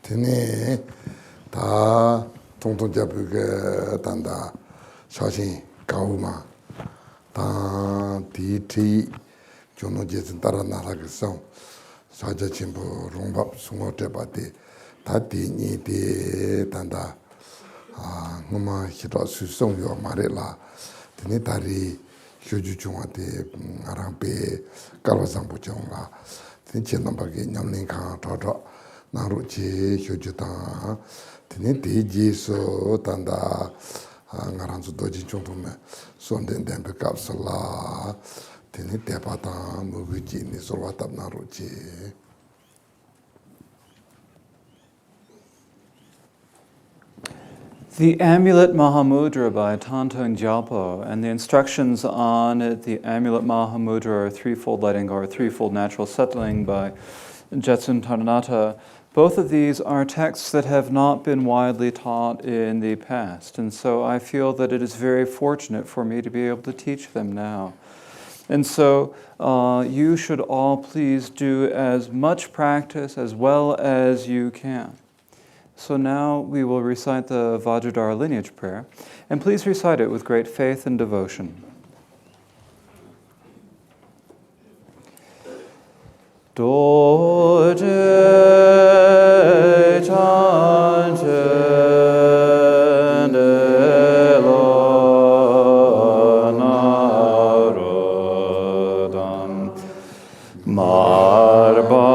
Tene 다 Thangtong Gyalpo 단다 사신 가우마 다 디티 Jonang Taranatha 그성 사자 진보 롱밥 송어대바데 다디니데 단다 ngoma hira susong yo marela tene tari hyoju chungwa de arampe kalwasang puchong la tene chenam bage nyamling kha tho naru che hyoju ta tene de ji so tanda ngaranzu doji chungtu me sonden dempe kapsala tene tepa ta mugu ji ni solwa tab naru che. The Amulet Mahamudra by Thangtong Gyalpo and the instructions on the Amulet Mahamudra, or threefold letting or threefold natural settling by Jetsun Taranatha, both of these are texts that have not been widely taught in the past, and so I feel that it is very fortunate for me to be able to teach them now. And so you should all please do as much practice as well as you can. So now we will recite the Vajradhara lineage prayer, and please recite it with great faith and devotion. Doje chanje lo narodam marba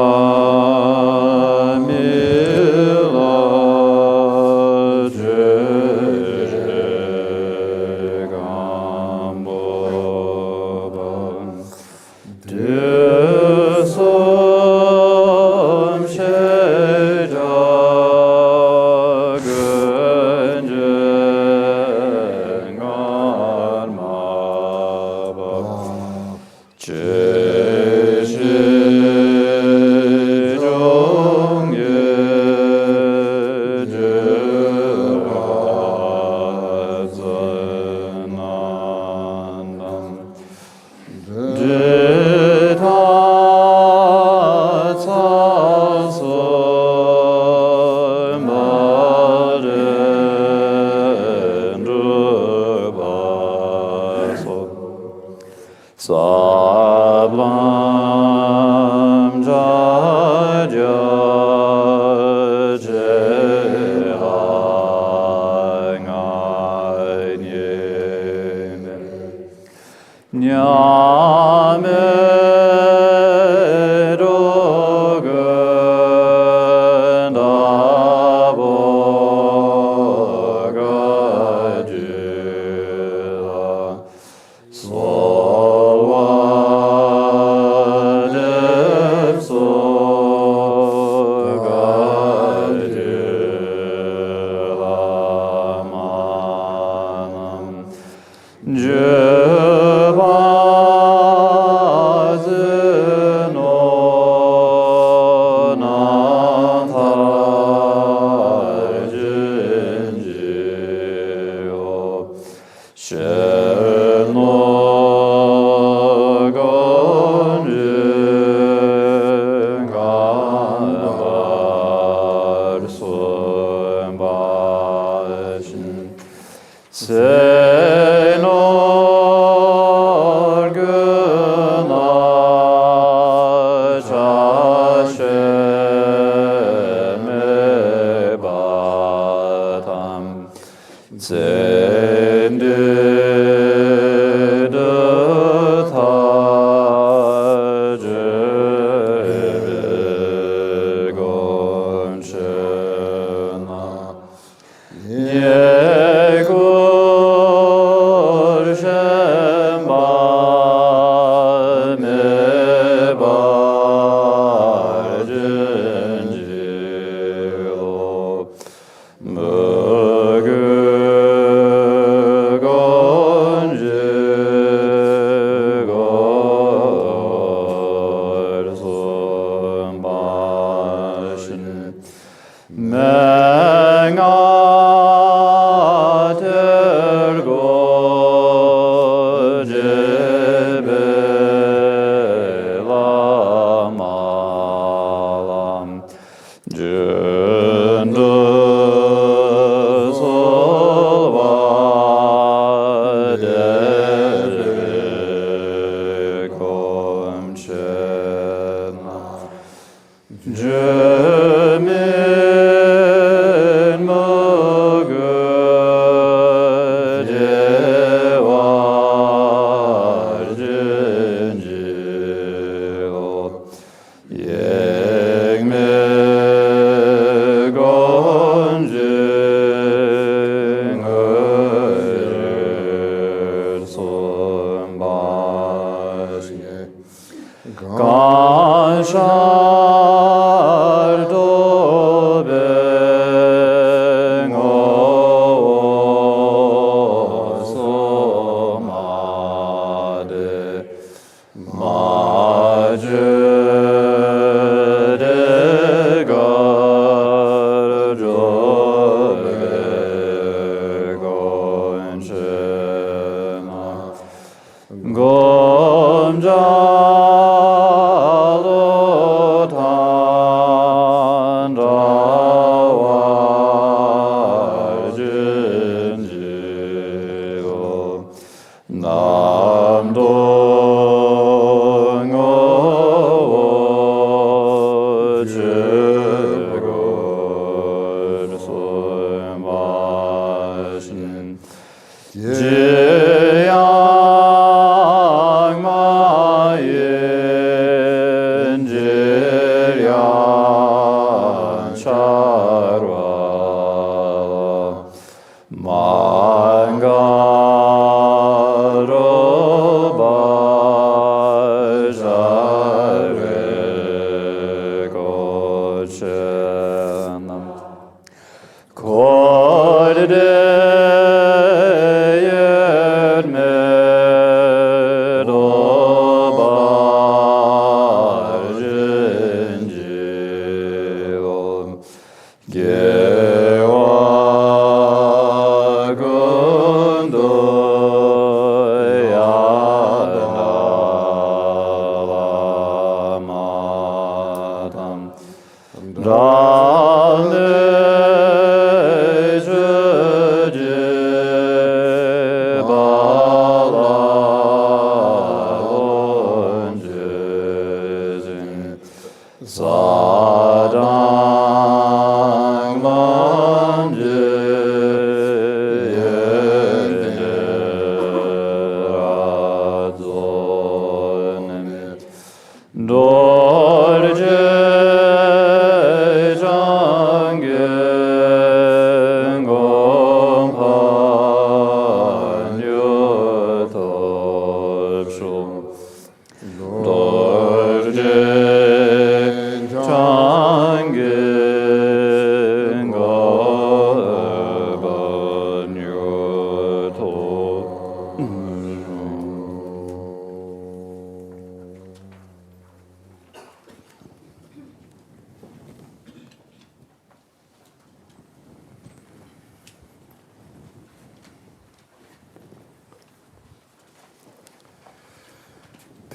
Jai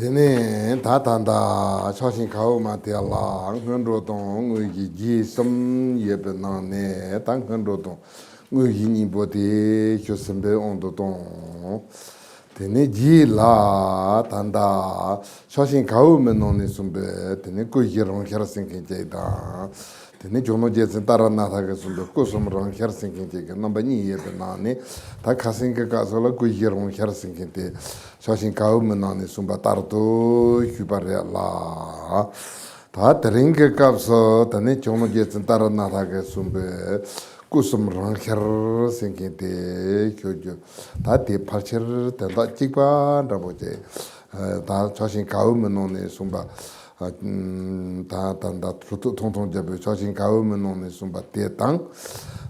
Tene tatanda chashin kao matiala ngandro tong nguyi ji som yebe nane tang ngandro tong nguyi ni bote chosembe ondo tong tene ji la tanda chashin kao menone sumbe tene kuyi rong khersen kenjeda tene jono jesen taranatha ke sumbe kusum rong khersen kenjega namba ni yebe nane ta khasen ke kasola kuyi rong khersen kente Shashin kao menane sumba tarto hyubare la. Ta teringe kapso tane chono jetsen taranatha ke sumbe kusum rangher senkente kyojo. Ta te parcher tenda chikpa raboje. Ta shashin kao menane sumba ta tanda tongtong jabe shashin kao menane sumba te tang.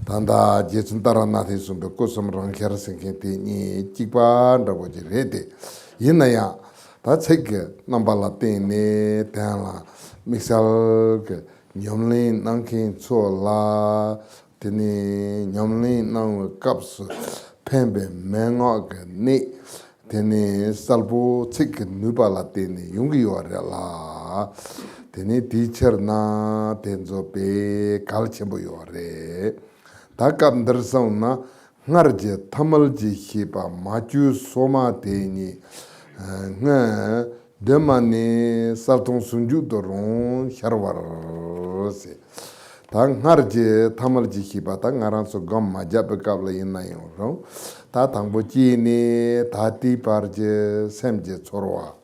Tanda jetsun taranatha sumbe kusum rangher senkente ni chikpa raboje rete. Yinaya, ta tseke nambala tene, tenla, mixal ke nyamlin nangkin tso la, tene nyamlin nang kaps pembe menga ke ne, tene salpo tseke nubala tene yungi yore la, Tene teacher na tenzo pe kalchembo yore. Takam darsam na ngarje tamalji hipa machu soma teni nga demani sartong sunju doron harwar se. Ta ngarje tamalji hipa ta ngaranso gam majabe kabla inna yoro. Ta tangbo chi ni ta ti parje semje chorwa.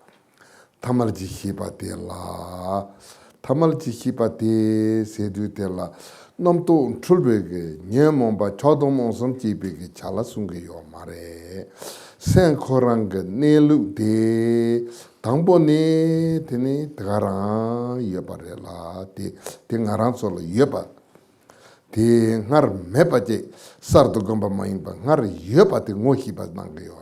Tamalji hipa te la. Tamalji hipa te sedu te la. Namto chulbege nye momba chodom onsam jibege chala sunge yo mare. Sen korang nelu de tangbo ne tene tagarang yebare la. Te ngarang solo yeba. Te ngar mepa je sardo gomba maimba. Ngar yeba te ngohiba nanga yo.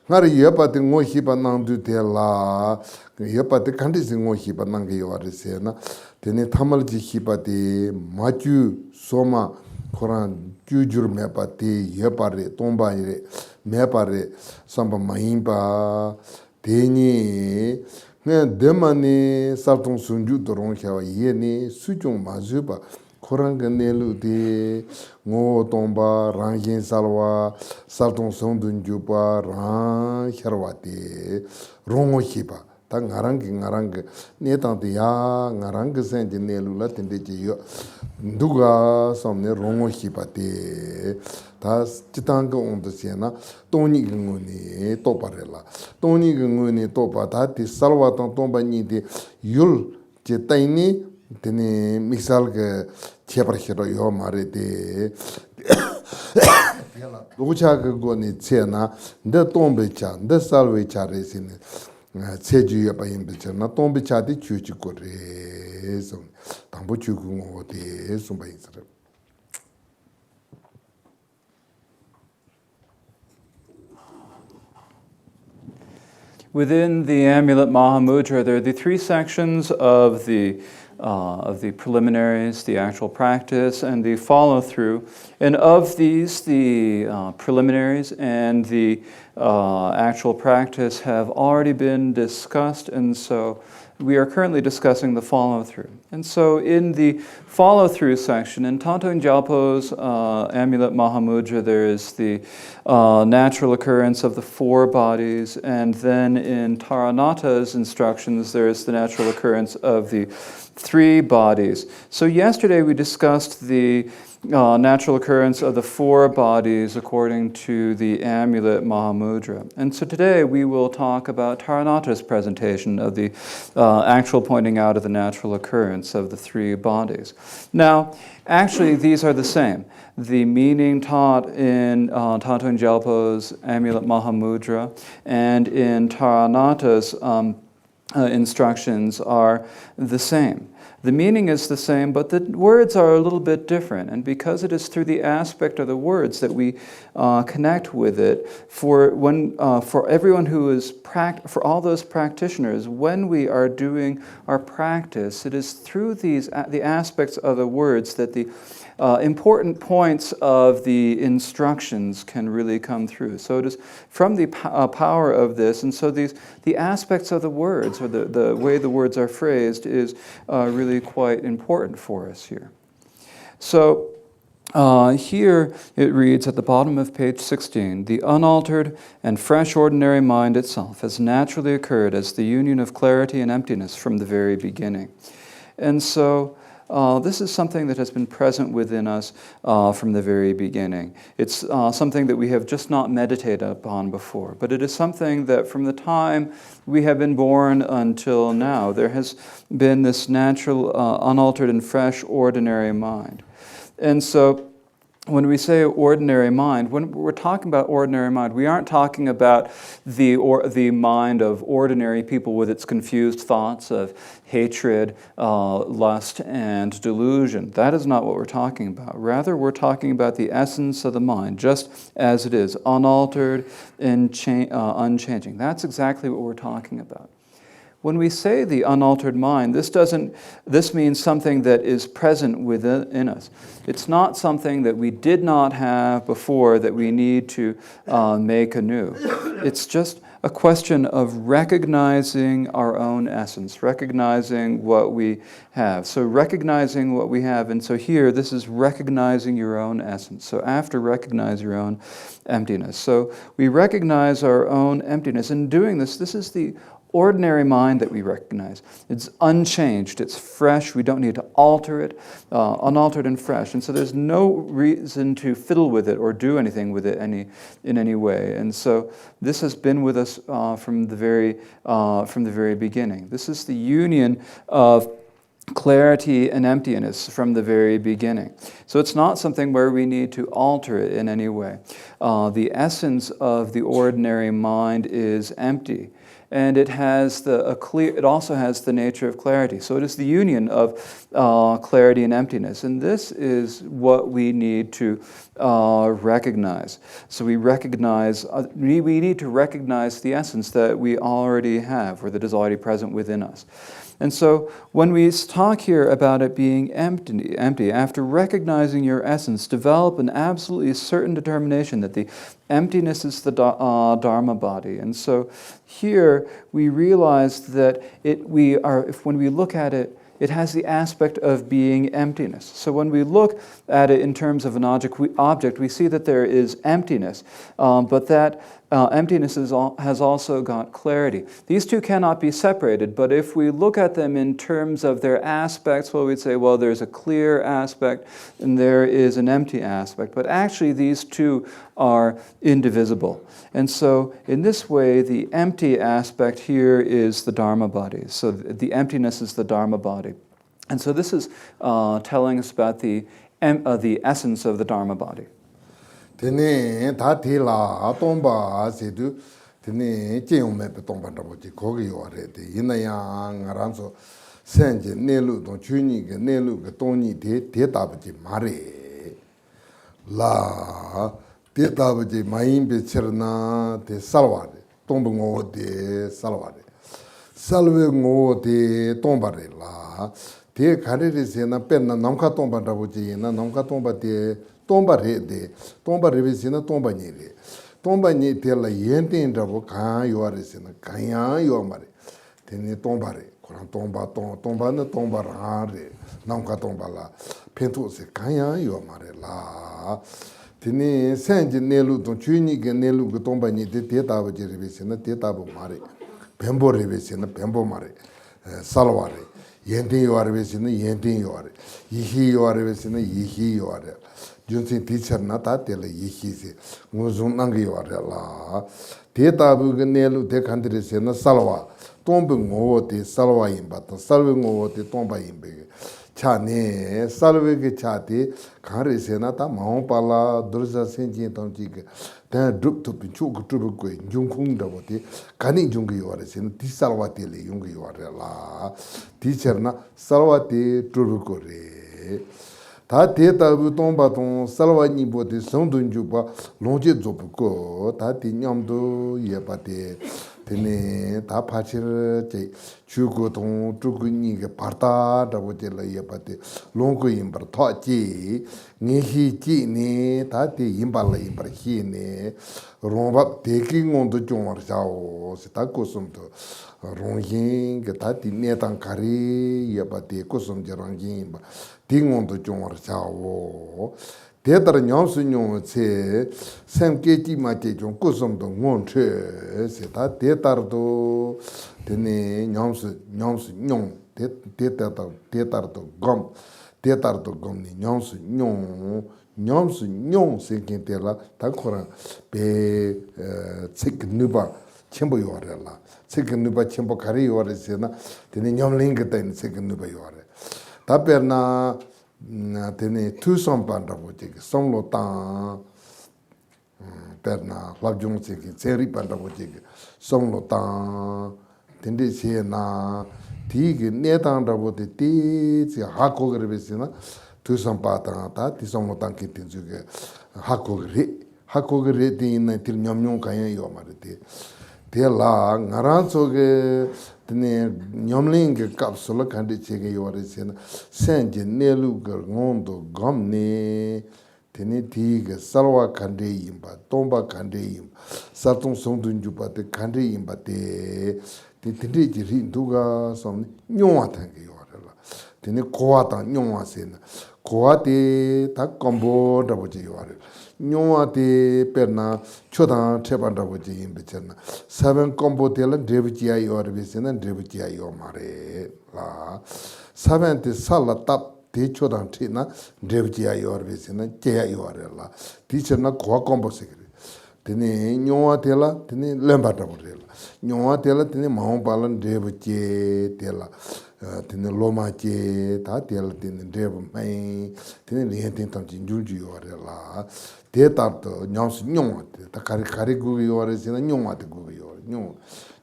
Ngar yeba te ngohiba nangdu te la. Yeba te kandisi ngohiba nanga yo se na. Tene tamalji hiba te machu soma koran jujur mepa te yeba re, tomba re, mepa re, samba mahimba, teni, dema ne sartong sunju dorong xewa ye ne sujung mazuba, koran ka nelu te ngo tomba, rangyen salwa, sartong sundun juba, rang xerwa te rongo hiba. Ta ngarang ne tang te ya ngarang sen je ne lu la ten de yo nduga samne rongo hipa te ta chitang ko on de sena toni gungu ni to parela toni gungu ni to pa ta ti salwa tang tomba ni de yul je tai ni tene misal ke chepar hero yo mare de Lucha go ni chena de tombe cha de salwe cha re sine Seju yapa yinpecha na tombe chadi chuchi kore song tambo chuku ngo de sumba yinsara. Within the Amulet Mahamudra, there are the three sections of the preliminaries, the actual practice, and the follow-through. And of these, the preliminaries and the actual practice have already been discussed, and so we are currently discussing the follow-through. And so in the follow-through section, in Thangtong Gyalpo's Amulet Mahamudra, there is the natural occurrence of the four bodies, and then in Taranatha's instructions, there is the natural occurrence of the three bodies. So yesterday we discussed the natural occurrence of the four bodies according to the Amulet Mahamudra. And so today we will talk about Taranatha's presentation of the actual pointing out of the natural occurrence of the three bodies. Now, actually these are the same. The meaning taught in Thangtong Gyalpo's Amulet Mahamudra and in Taranatha's instructions are the same. The meaning is the same, but the words are a little bit different. And because it is through the aspect of the words that we connect with it, for everyone who is for all those practitioners, when we are doing our practice, it is through the aspects of the words that the important points of the instructions can really come through. So it is from the power of this, and so the aspects of the words, or the way the words are phrased, is really quite important for us here. So here it reads at the bottom of page 16, the unaltered and fresh ordinary mind itself has naturally occurred as the union of clarity and emptiness from the very beginning. And so this is something that has been present within us from the very beginning. It's something that we have just not meditated upon before, but it is something that from the time we have been born until now, there has been this natural, unaltered and fresh ordinary mind. And so when we say ordinary mind, when we're talking about ordinary mind, we aren't talking about the mind of ordinary people with its confused thoughts of hatred, lust, and delusion. That is not what we're talking about. Rather, we're talking about the essence of the mind, just as it is, unaltered and unchanging. That's exactly what we're talking about. When we say the unaltered mind, this means something that is present within us. It's not something that we did not have before that we need to make anew. It's just a question of recognizing our own essence, recognizing what we have. So recognizing what we have, and so here, this is recognizing your own essence. So after recognize your own emptiness. So we recognize our own emptiness. In doing this, this is the ordinary mind that we recognize. It's unchanged, it's fresh, we don't need to alter it, unaltered and fresh. And so there's no reason to fiddle with it or do anything with it in any way. And so this has been with us from the very beginning. This is the union of clarity and emptiness from the very beginning. So it's not something where we need to alter it in any way. The essence of the ordinary mind is empty. And it has it also has the nature of clarity. So it is the union of clarity and emptiness. And this is what we need to recognize. So we need to recognize the essence that we already have, or that is already present within us. And so when we talk here about it being empty, after recognizing your essence, develop an absolutely certain determination that the emptiness is the Dharma body. And so here we realize that when we look at it, it has the aspect of being emptiness. So when we look at it in terms of an object, we see that there is emptiness, but that emptiness has also got clarity. These two cannot be separated, but if we look at them in terms of their aspects, well, we'd say, well, there's a clear aspect and there is an empty aspect, but actually these two are indivisible. And so in this way, the empty aspect here is the Dharma body. So the emptiness is the Dharma body. And so this is telling us about the essence of the Dharma body. Tene tatila tomba sedu tene jeume pe tomba raboji kogi yore de yinaya ngaranso senje nelu don chuni ge nelu ge toni de tabaji mare la de tabaji main be cherna de salwade tomba ngo de salwade salwe ngo de tomba re la de kare se na penna namka tomba raboji na namka tomba de tomba re de tomba re sina tomba ni re tomba ni te la yenten rabo kan yo re sina kan yo mare tene tomba re koran tomba na tomba ra re namka tomba la pento se kan yo mare la tene senje nelu don chuni ge nelu ge tomba ni de te ta ba je re sina te ta ba mare bembo re sina bembo mare salware yenten yo re sina yenten yo re yihi yo re sina yihi yo re Junsin teacher nata tele yihisi nguzun nangi warela te tabu nelu te country se na salwa tombe ngo te salwa imba to salwe ngo te tomba imbe cha ne salwe ge cha te khare se na ta maung pala dursa senji tong ji ge ta drup to pinchu gu tu gu jung khung da bo te kani jung ge ware se ti salwa te le yung ge warela teacher na salwa te tu gu re 다 대다부 동바동 살와니 보데 성dun주바 롱제 좁고 다 디냠도 예바데 되네 다 파치르 제 주고동 주군이게 바다다보데라 예바데 롱고 임버 토지 니히지니 다디 임발라 임버히네 롱밥 대킹온도 좀 war자오 스타코숨도 롱힌 게 다디 네당 가리 예바데 코숨제랑긴 딩온도 좀 war자오 대다른 냠수뇽체 샘케티 마테 좀 코숨도 몬체 세다 대다르도 되네 냠수뇽 대다르도 검니 냠수뇽 세켄테라 다코라 베 쳔누바 쳔보 요아레라 쳔누바 쳔보 카리 요아레세나 되네 냠링게 된 쳔누바 요아레 다베나 tene tu sompan rabo cheke somlo tang perna labjung cheke seri pan rabo cheke somlo tang tende che na ti ge ne tang rabo te ti che hako grebe se na tu sompa tang ta ti somlo tang ke tin ju ge hako gre ti na til nyam nyong ka yo mare te la ngaran so ge tene nyamling ge kapsula khandi chege yore sen senje nelu ge ngondo gamne tene tiga salwa kande yimba, tomba kande yimba, sartung songdun juba te kande yimba te tene jiri nduga somni nyongwa tangi yorela. Tene kowa tang nyongwa sena. Kowa te ta kambo draboje yorela. Nyongwa te perna chodang chepan draboje yimba chena. Saben kambo te la drebujiya yorebe sena drebujiya yormare la. Saben te sala tap te chodang te na drebujiya yorebe sena cheya yorela. Teacher na kowa kambo sekre. Tene nyongwa te la tene lemba draboje. Nyongwa te la tene maungpalan drebujiya te la. Tene loma che, ta tela tene drebu mai, tene lihen tene tamchi njunju yore la. Te tarto nyamsi nyongwa te, ta kari gugi yore sena nyongwa te gugi yore.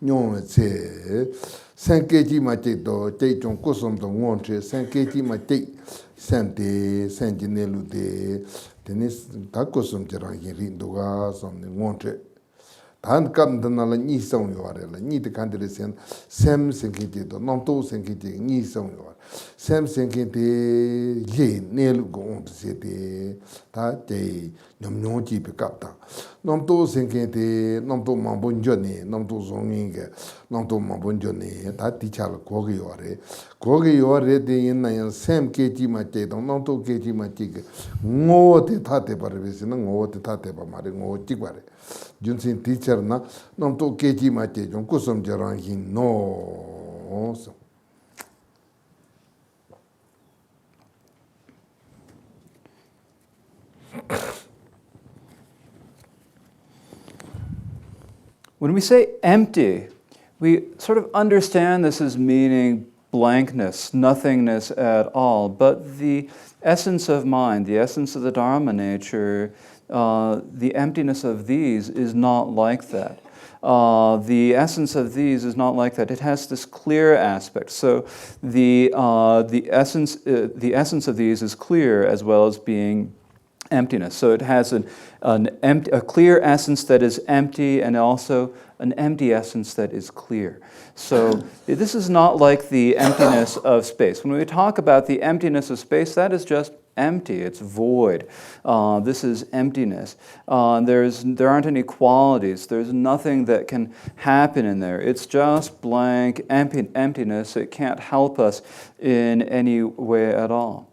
Nyongwa tse, sen kechi ma che to, che chong kusum to ngon che, sen kechi ma che, sen te, sen jinelu te, tene ta kusum che rangi rinduga, somne ngon che. Tan kam dana la ni song yore la ni de kan de sen sem senki de do non to senki de ni song yore sem senki de ye ne lu go on se de ta de nyom nyom ji pe kap ta non to senki de non to ma bon jo ne non to zong yin ge non to ma bon jo ne ta ti cha la go ge yore de yin na yan sem ke ji ma de dong non to ke ji ma ji ge ngo te ta te par ve se na ngo te ta te pa ma re ngo ji pa re Junsin teacher na nam to keji ma te jong kusum jarang hin no. When we say empty, we sort of understand this as meaning blankness, nothingness at all. But the essence of mind, the essence of the Dharma nature, the emptiness of these is not like that. The essence of these is not like that. It has this clear aspect. So the essence of these is clear as well as being emptiness. So it has a clear essence that is empty and also an empty essence that is clear. So this is not like the emptiness of space. When we talk about the emptiness of space, that is just empty. It's void. This is emptiness. There aren't any qualities. There's nothing that can happen in there. It's just blank emptiness. It can't help us in any way at all.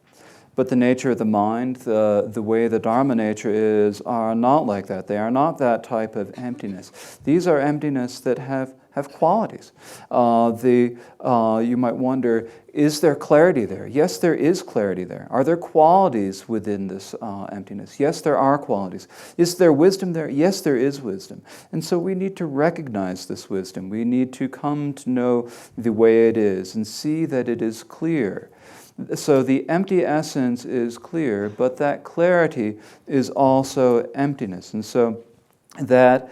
But the nature of the mind, the way the Dharma nature is, are not like that. They are not that type of emptiness. These are emptiness that have qualities. You might wonder, is there clarity there? Yes, there is clarity there. Are there qualities within this emptiness? Yes, there are qualities. Is there wisdom there? Yes, there is wisdom. And so we need to recognize this wisdom. We need to come to know the way it is and see that it is clear. So the empty essence is clear, but that clarity is also emptiness. And so that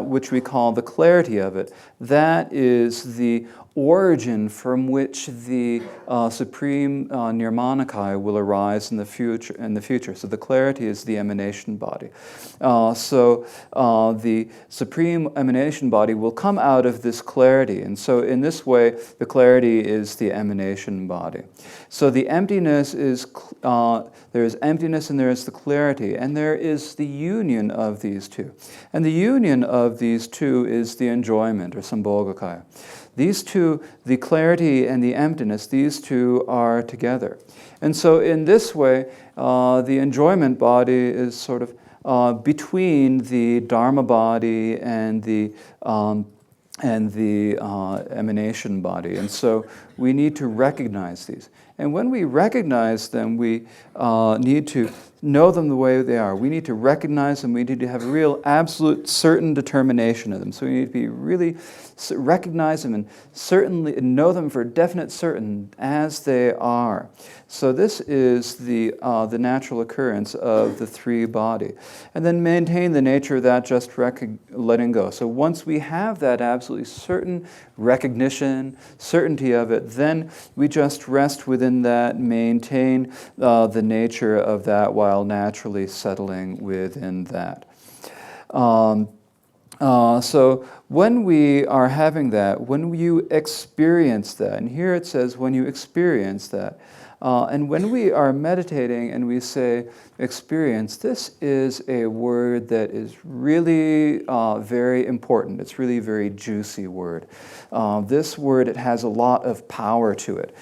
which we call the clarity of it, that is the origin from which the supreme nirmanakaya will arise in the future. So the clarity is the emanation body. So the supreme emanation body will come out of this clarity. And so in this way, the clarity is the emanation body. So the emptiness is, there is emptiness and there is the clarity, and there is the union of these two. And the union of these two is the enjoyment, or sambhogakaya. These two, the clarity and the emptiness, these two are together. And so in this way, the enjoyment body is sort of between the Dharma body and the emanation body. And so we need to recognize these. And when we recognize them, we need to know them the way they are. We need to recognize them. We need to have a real, absolute, certain determination of them. So we need to be really recognize them and certainly know them for definite certain as they are. So this is the natural occurrence of the three body. And then maintain the nature of that just letting go. So once we have that absolutely certain recognition, certainty of it, then we just rest within that, maintain the nature of that while naturally settling within that. So when we are having that, when you experience that, and here it says when you experience that, And when we are meditating and we say experience, this is a word that is really very important. It's really a very juicy word. This word, it has a lot of power to it.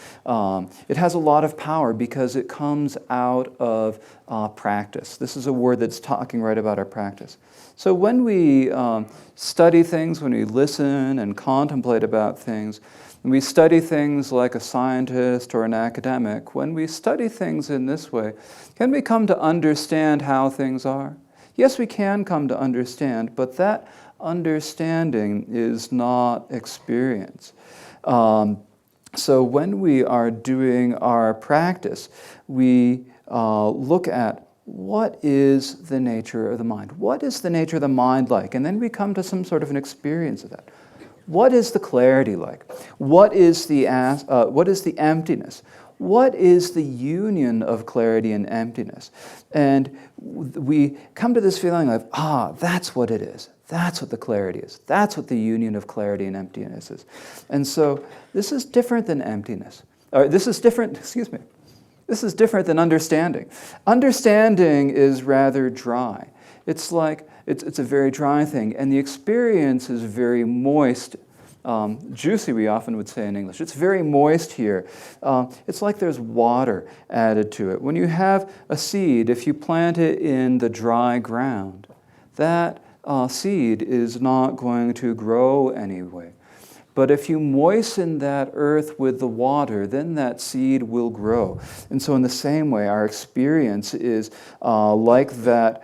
It has a lot of power because it comes out of practice. This is a word that's talking right about our practice. So when we study things, when we listen and contemplate about things, when we study things like a scientist or an academic, when we study things in this way, can we come to understand how things are? Yes, we can come to understand, but that understanding is not experience. So when we are doing our practice, we look at what is the nature of the mind? What is the nature of the mind like? And then we come to some sort of an experience of that. What is the clarity like? What is the emptiness? What is the union of clarity and emptiness? And we come to this feeling of, that's what it is. That's what the clarity is. That's what the union of clarity and emptiness is. And so this is different than emptiness. This is different than understanding. Understanding is rather dry. It's like, it's a very dry thing, and the experience is very moist. Juicy, we often would say in English. It's very moist here. It's like there's water added to it. When you have a seed, if you plant it in the dry ground, that seed is not going to grow anyway. But if you moisten that earth with the water, then that seed will grow. And so in the same way, our experience is like that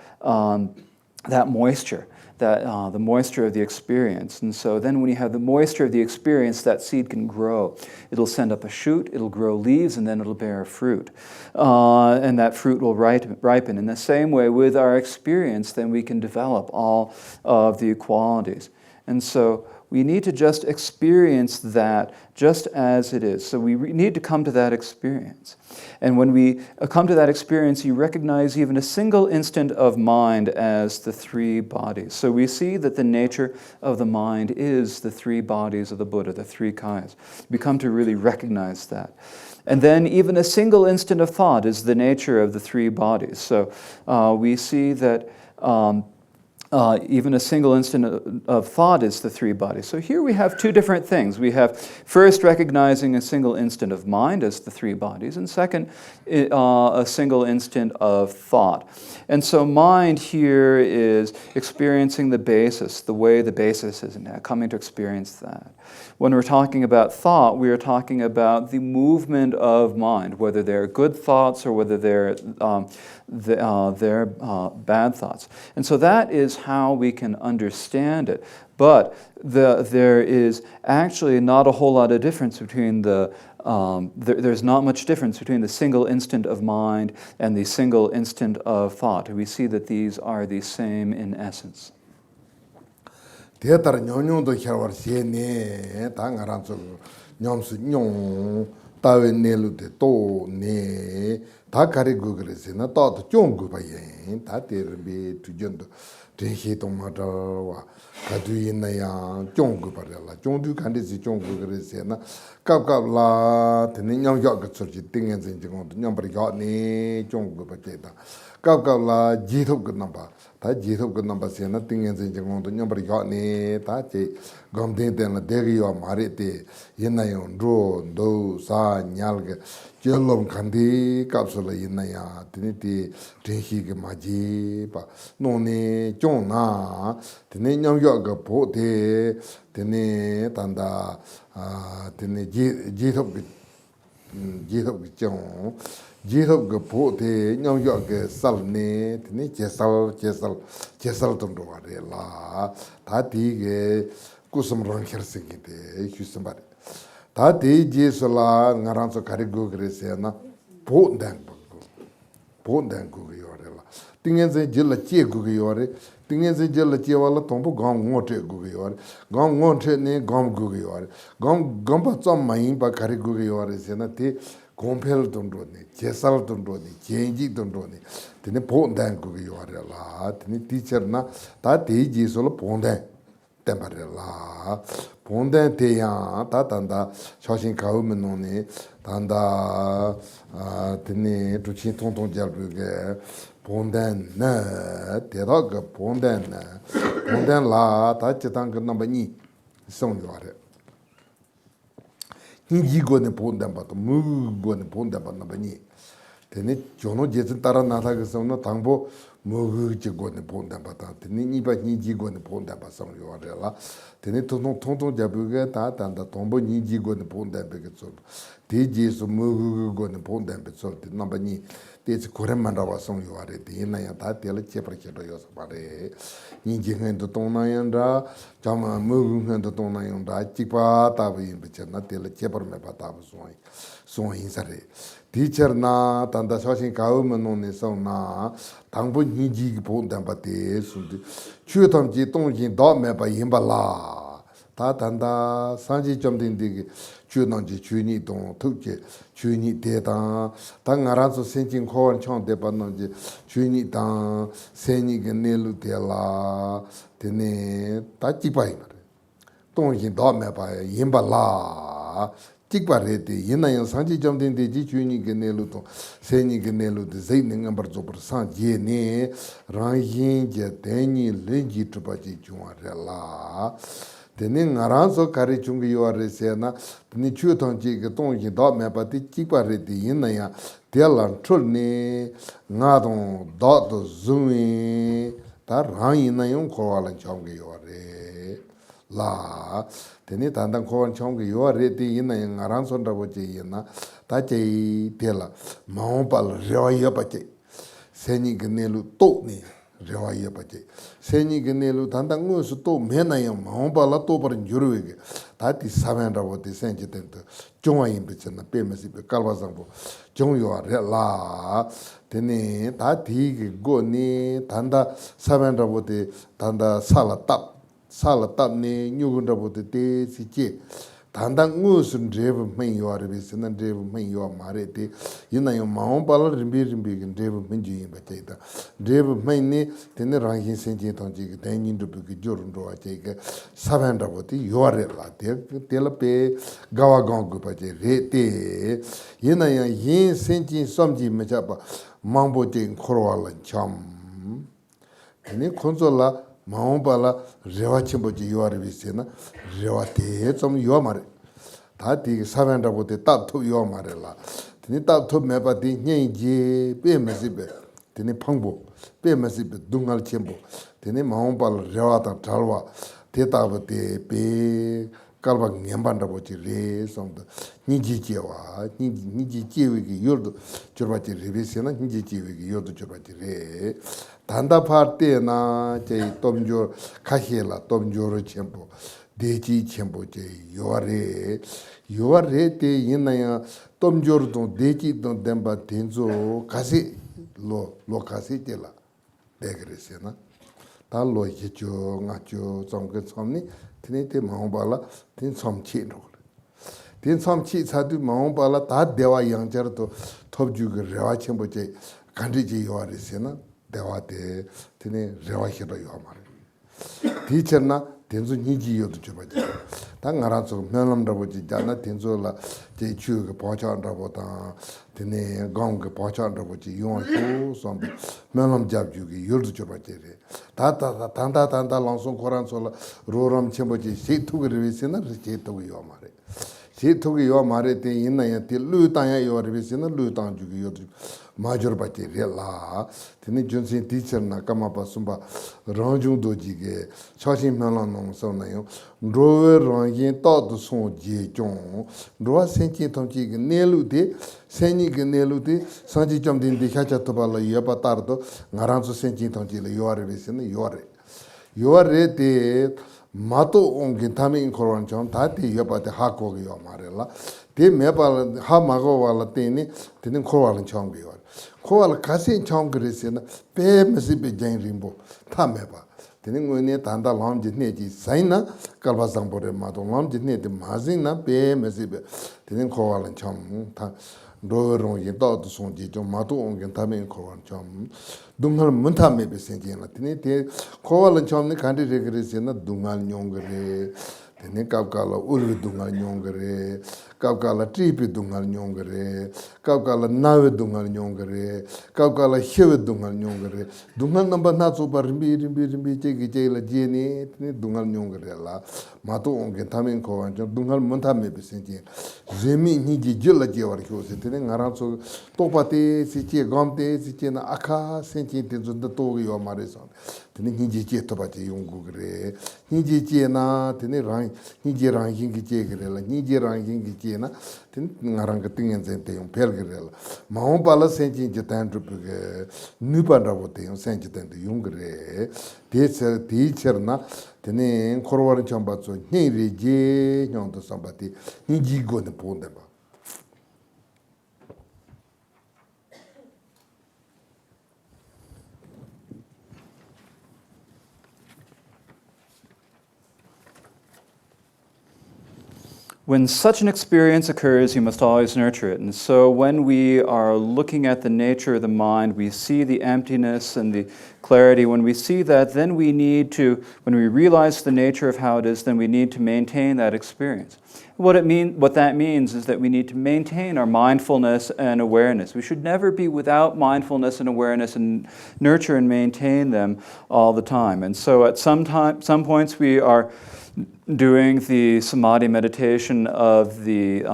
moisture, the moisture of the experience. And so then when you have the moisture of the experience, that seed can grow. It'll send up a shoot, it'll grow leaves, and then it'll bear fruit. And that fruit will ripen. In the same way, with our experience, then we can develop all of the qualities. And so we need to just experience that just as it is. So we need to come to that experience. And when we come to that experience, you recognize even a single instant of mind as the three bodies. So we see that the nature of the mind is the three bodies of the Buddha, the three kayas. We come to really recognize that. And then even a single instant of thought is the nature of the three bodies. So we see that even a single instant of thought is the three bodies. So here we have two different things. We have first recognizing a single instant of mind as the three bodies, and second, a single instant of thought. And so mind here is experiencing the basis, the way the basis is, and coming to experience that. When we're talking about thought, we are talking about the movement of mind, whether they're good thoughts or whether they're bad thoughts. And so that is how we can understand it. But there is actually not a whole lot of difference between there's not much difference between the single instant of mind and the single instant of thought. We see that these are the same in essence. Theater nyong do hirwar sie ne ta ngaran so nyom su nyong ta we ne lu de to ne ta kare gu gre se na ta to chong gu ba yin ta te be tu jen do de he to ma da wa ka du yin na ya chong gu ba la chong du kan de si chong gu gre se na kap la te ne nyong yo ga chur ji ting yen zen ji gong nyom ba yo ne chong gu ba che da kap la ji thop gu na ba 다 지속 그 넘버 세나 띵엔진 정도 넘버 요네 다지 검대된 대기요 말이데 옛나요 로도사 냐르게 jelom kandi kapsula yinaya tiniti tenhi ke maji pa noni chona tene nyamyo ga po te tene tanda tene jithop ke chong jithop ke po te nyamyo ke salne tene chesal tondo ware la tati ke kusum rang khersingi te husambare 다 대지에서라 나랑서 가리고 그랬어요나 본단 그거 요래라 띵엔제 질라 찌고 요래 띵엔제 질라 찌와라 동부 강고테 그거 요래 강고테네 강고 요래 강바 좀 많이 바 가리고 요래세나 대 곰펠 돈도네 제살 돈도네 제인지 돈도네 되네 본단 그거 요래라 되네 티처나 다 대지에서라 본단 템바레라 본된 대야 다단다 처신 가우면노니 단다 드니 두치 통통 잘부게 본된 나 대다가 본된 라 다치당 그 넘버니 송요아레 니지고네 본된 바도 무고네 본된 바 넘버니 되네 조노 제진 따라나다 그서는 당보 뭐지고네 본된 바다 되네 니바 니지고네 본된 바 송요아레라 되네 통통 잡부게 다 단다 동보 니지고네 본된 베게서 대지에서 뭐고네 본된 베서 넘버니 대지 고렘만라와 송요아레 되나야 다 텔 제프르케도 요서 바레 니지hen도 동나연다 자마 뭐hen도 동나연다 찍바 따비 베잖아 텔 제프르메 바타부 소인사레 티처나 단다 소신 가우면노네 소나 당부 니지 본단 바테 수디 추탐지 동진 도메바 임발라 다 단다 산지 좀 된디게 주난지 주니 동 특제 주니 대다 당 알아서 생진 코원 총 대반는지 주니 당 세니게 넬루텔라 되네 다 찍바이 말에 동진 도메바 임발라 찍바레데 이나양 산지 좀 된디지 주니게 넬루도 세니게 넬루도 제이는 버조 버산 제네 랑힌제 데니 렌지 트바지 중아렐라 되는 알아서 가르친 게 요아레세나 니 추통지 그 동지 도메바티 찍바레데 이나야 델란 툴니 나동 도도 즈미 다 랑이나용 코알란 총게 요아레 라 되니 단단 코원 총게 요아레데 이나야 알아서라고지 이나 다제 델라 마오발 려야바제 세니 그네루 또니 려야바제 세니 그네루 단단 무스 또 메나야 마오발라 또 버린 주르게 다티 사면라고디 센지텐트 종아인 비쳤나 빼면서 깔바상보 종요아레라 되니 다티 고니 단다 사면라고디 단다 살라답니 뉴군라고디 데시지 단단 무슨 드레브 메요아르비스는 드레브 메요아 마레티 이나요 마옴발라 림비긴 드레브 민지인 바테다 드레브 메니 테네 랑힌 센지 통지 대인도 비기 조른도 아제가 사반다보티 요아레라 텔페 가와강고 바제 레테 이나야 yin 센지 섬지 메자바 망보진 코로알란 참 아니 콘솔라 마음발라 레와침보지 요아르비세나 레와테 좀 요마레 다디 사반다보테 따토 요마레라 드니 따토 메바디 녜지 베메시베 드니 팡보 베메시베 둥알 쳔보 드니 마음발 레와타 달와 데타보테 베 깔바 냠반다보지 레 som도 니지지와 니지지위기 요르도 저바지 레비세나 니지지위기 요르도 저바지 레 단다 파르테나 제 톰조 카히라 톰조로 쳔보 데지 쳔보 제 요아레 테 이나야 톰조르도 데지도 뎀바 덴조 카시 로 카시 테라 데그레세나 달로 이죠 나죠 좀그 섬니 티네테 마오발라 틴 섬치노 틴 섬치 사두 마오발라 다 대와 양자르도 톱주그 레와 쳔보제 간디지 요아레세나 대화대 드네 레와히로 요마르 티처나 덴조 니지요도 줘봐지 당 알아서 면람다보지 자나 덴조라 제 주가 보자한다보다 드네 강가 보자한다보지 용도 좀 면람 잡주기 요도 줘봐지 단다 랑송 코란솔 로람 쳔보지 시투그르비스나 시투그 요마르 시투그 요마르 때 있나야 때 루탄야 요르비스나 루탄 주기 요도 마저 바티 레라 드니 존신 티처나 까마파 숨바 랑중 도지게 처신 면람농 소나요 로웨 랑긴 또도 손지 종 로아 센치 통지게 네루데 세니게 네루데 산지 좀 딘데 캬차토 발라 예바타르도 나란소 센치 통지레 요아르비스네 요아레데 마토 옹긴 타밍 코론 좀 다티 예바데 하고게 요마레라 데 메발 하마고발라 테니 테는 코발은 총게 요 코알 가시 총그레스나 베메시베 젠림보 타메바 테는 거네 단다 람지 네지 사이나 칼바상보레 마도 람지 네데 마지나 베메시베 테는 코발은 총타 Rong yin dao de song ji jong ma tu ong gen ta men ko wan chom dungal mun ta me be sen jin la tini te ko wa lan chom ne kan de re se na dungal nyong re tini kap ka la ul dungal nyong re kap ka la tri pi dungal nyong re kap ka la na we dungal nyong re kap ka la he we dungal nyong re dungal number na so bar rimbi che gi che la je ni tini dungal nyong re la ma tu ong gen ta men ko wan chom dungal mun ta me be sen jin zemi ni ji jil la je war kyo se tene ngaran so topa te si che gam te si che na akha sen che te zo da to yo mare so tene ni ji che topa che yung gu gre ni ji che na tene rang ni ji rang yin gi che gre la ni ji rang yin gi che na tene ngaran ga tingen zen te yung pel gre la ma on pala sen che tan tru ge nu pa ra bo te yung sen che ten te yung gre te cher na tene korwarin chamba so ni re je nyong to sambati ni ji go ne ponde ba. When such an experience occurs, you must always nurture it. And so when we are looking at the nature of the mind, we see the emptiness and the clarity. When we see that, then we need to, when we realize the nature of how it is, then we need to maintain that experience. What that means is that we need to maintain our mindfulness and awareness. We should never be without mindfulness and awareness and nurture and maintain them all the time. And so at some points we are doing the samadhi meditation of the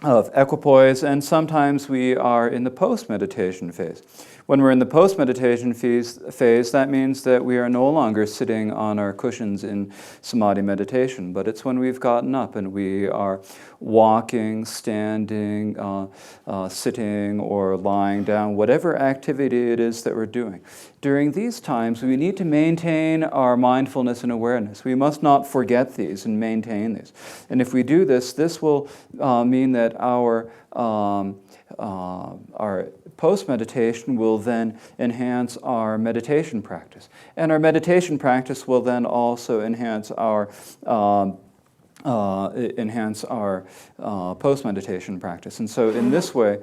of equipoise, and sometimes we are in the post-meditation phase. When we're in the post-meditation phase, that means that we are no longer sitting on our cushions in samadhi meditation, but it's when we've gotten up and we are walking, standing, sitting, or lying down, whatever activity it is that we're doing. During these times, we need to maintain our mindfulness and awareness. We must not forget these and maintain these. And if we do this, this will mean that our post-meditation will then enhance our meditation practice. And our meditation practice will then also enhance our post-meditation practice. And so in this way,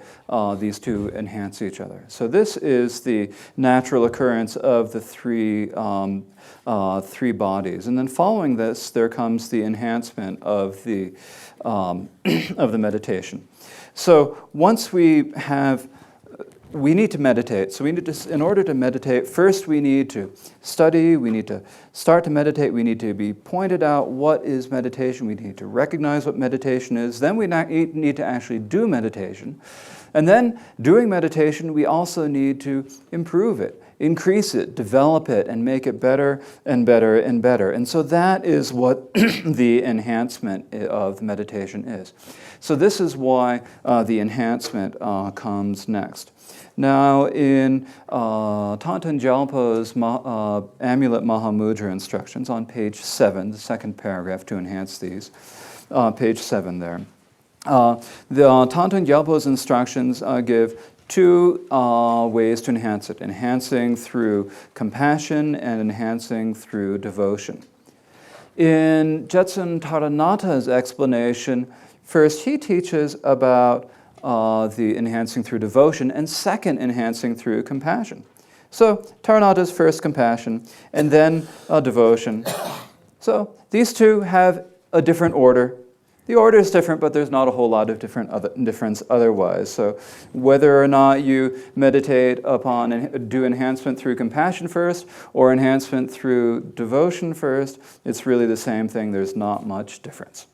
these two enhance each other. So this is the natural occurrence of the three bodies. And then following this, there comes the enhancement of the meditation. So once we need to meditate. So in order to meditate, first we need to study, we need to start to meditate, we need to be pointed out what is meditation, we need to recognize what meditation is, then we need to actually do meditation. And then doing meditation, we also need to improve it, increase it, develop it, and make it better and better and better. And so that is what the enhancement of meditation is. So this is why the enhancement comes next. Now, in Thangtong Gyalpo's Amulet Mahamudra instructions on page 7, the second paragraph to enhance these, page 7 there, the Thangtong Gyalpo's instructions give two ways to enhance it, enhancing through compassion and enhancing through devotion. In Jetsun Taranatha's explanation, first he teaches about the enhancing through devotion, and second, enhancing through compassion. So Taranatha's first compassion, and then devotion. So these two have a different order. The order is different, but there's not a whole lot of difference otherwise. So whether or not you meditate upon and do enhancement through compassion first, or enhancement through devotion first, it's really the same thing. There's not much difference.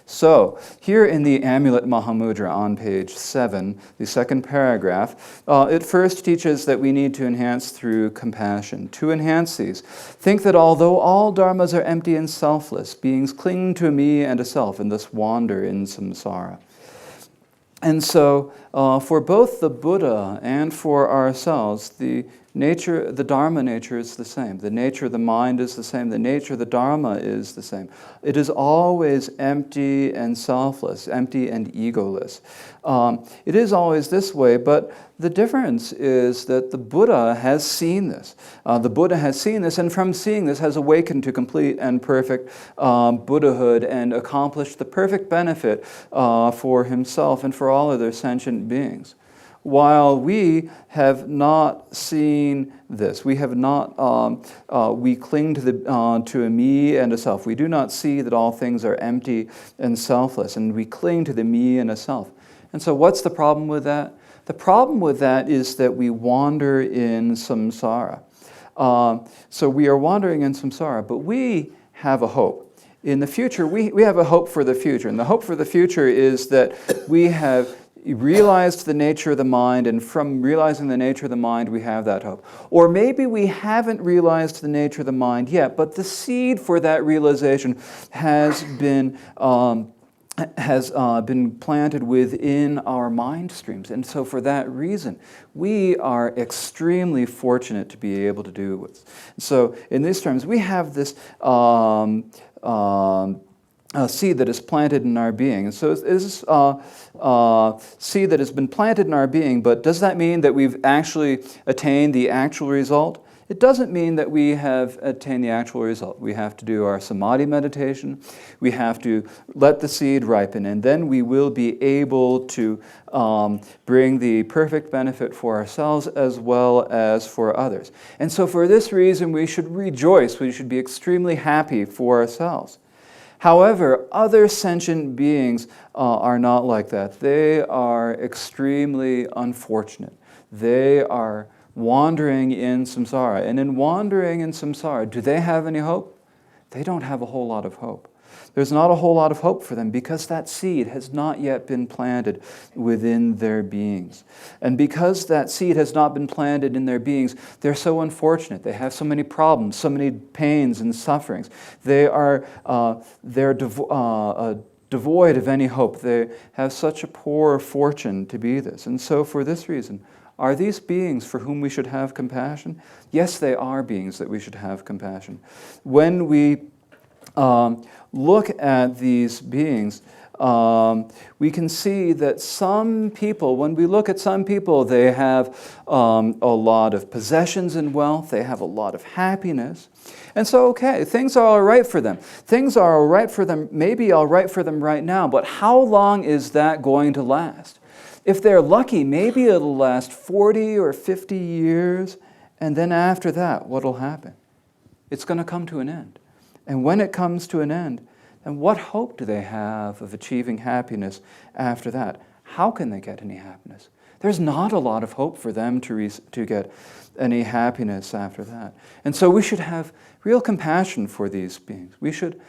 So, here in the Amulet Mahamudra on page 7, the second paragraph, it first teaches that we need to enhance through compassion. To enhance these, think that although all dharmas are empty and selfless, beings cling to a me and a self and thus wander in samsara. And so, for both the Buddha and for ourselves, the Dharma nature is the same. The nature of the mind is the same. The nature of the Dharma is the same. It is always empty and selfless, empty and egoless. It is always this way, but the difference is that the Buddha has seen this. The Buddha has seen this, and from seeing this has awakened to complete and perfect Buddhahood and accomplished the perfect benefit for himself and for all other sentient beings. While we have not seen this, we have not. We cling to a me and a self. We do not see that all things are empty and selfless, and we cling to the me and a self. And so, what's the problem with that? The problem with that is that we wander in samsara. So we are wandering in samsara, but we have a hope. In the future, we have a hope for the future, and the hope for the future is that we have realized the nature of the mind, and from realizing the nature of the mind, we have that hope. Or maybe we haven't realized the nature of the mind yet, but the seed for that realization has been planted within our mind streams. And so for that reason, we are extremely fortunate to be able to do this. So in these terms, we have this seed that is planted in our being. And so it is seed that has been planted in our being, but does that mean that we've actually attained the actual result? It doesn't mean that we have attained the actual result. We have to do our samadhi meditation. We have to let the seed ripen, and then we will be able to bring the perfect benefit for ourselves as well as for others. And so for this reason, we should rejoice. We should be extremely happy for ourselves. However, other sentient beings are not like that. They are extremely unfortunate. They are wandering in samsara. And in wandering in samsara, do they have any hope? They don't have a whole lot of hope. There's not a whole lot of hope for them because that seed has not yet been planted within their beings. And because that seed has not been planted in their beings, they're so unfortunate. They have so many problems, so many pains and sufferings. They're devoid of any hope. They have such a poor fortune to be this. And so for this reason, are these beings for whom we should have compassion? Yes, they are beings that we should have compassion. When we look at these beings, we can see that some people, when we look at some people, they have a lot of possessions and wealth, they have a lot of happiness. And so, okay, things are all right for them. Things are all right for them, maybe all right for them right now, but how long is that going to last? If they're lucky, maybe it'll last 40 or 50 years, and then after that, what'll happen? It's going to come to an end. And when it comes to an end, then what hope do they have of achieving happiness after that? How can they get any happiness? There's not a lot of hope for them to get any happiness after that. And so we should have real compassion for these beings. We should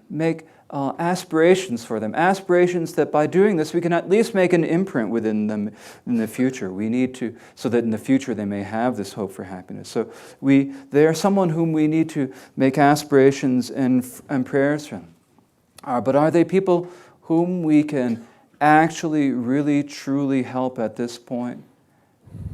make aspirations for them, aspirations that by doing this we can at least make an imprint within them in the future. We need to, so that in the future they may have this hope for happiness. So they are someone whom we need to make aspirations and prayers for. But are they people whom we can actually, really, truly help at this point?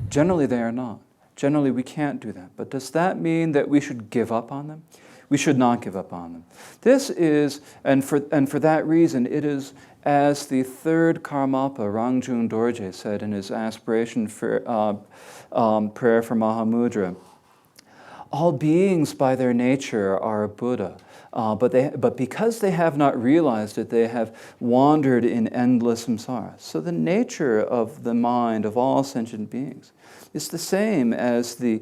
Generally they are not. Generally we can't do that. But does that mean that we should give up on them? We should not give up on them. This is, and for that reason, it is as the third Karmapa, Rangjung Dorje, said in his aspiration for prayer for Mahamudra. All beings by their nature are Buddha, but because they have not realized it, they have wandered in endless samsara. So the nature of the mind of all sentient beings is the same as the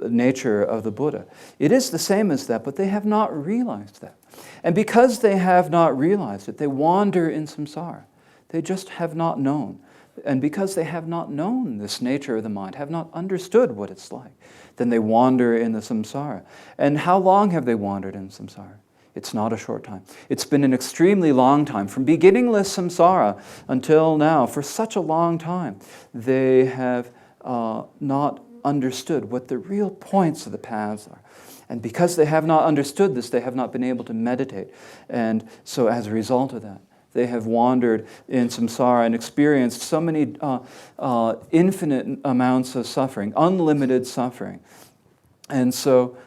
nature of the Buddha. It is the same as that, but they have not realized that. And because they have not realized it, they wander in samsara. They just have not known. And because they have not known this nature of the mind, have not understood what it's like, then they wander in the samsara. And how long have they wandered in samsara? It's not a short time. It's been an extremely long time. From beginningless samsara until now, for such a long time, they have not understood what the real points of the paths are. And because they have not understood this, they have not been able to meditate. And so as a result of that, they have wandered in samsara and experienced so many infinite amounts of suffering, unlimited suffering. And so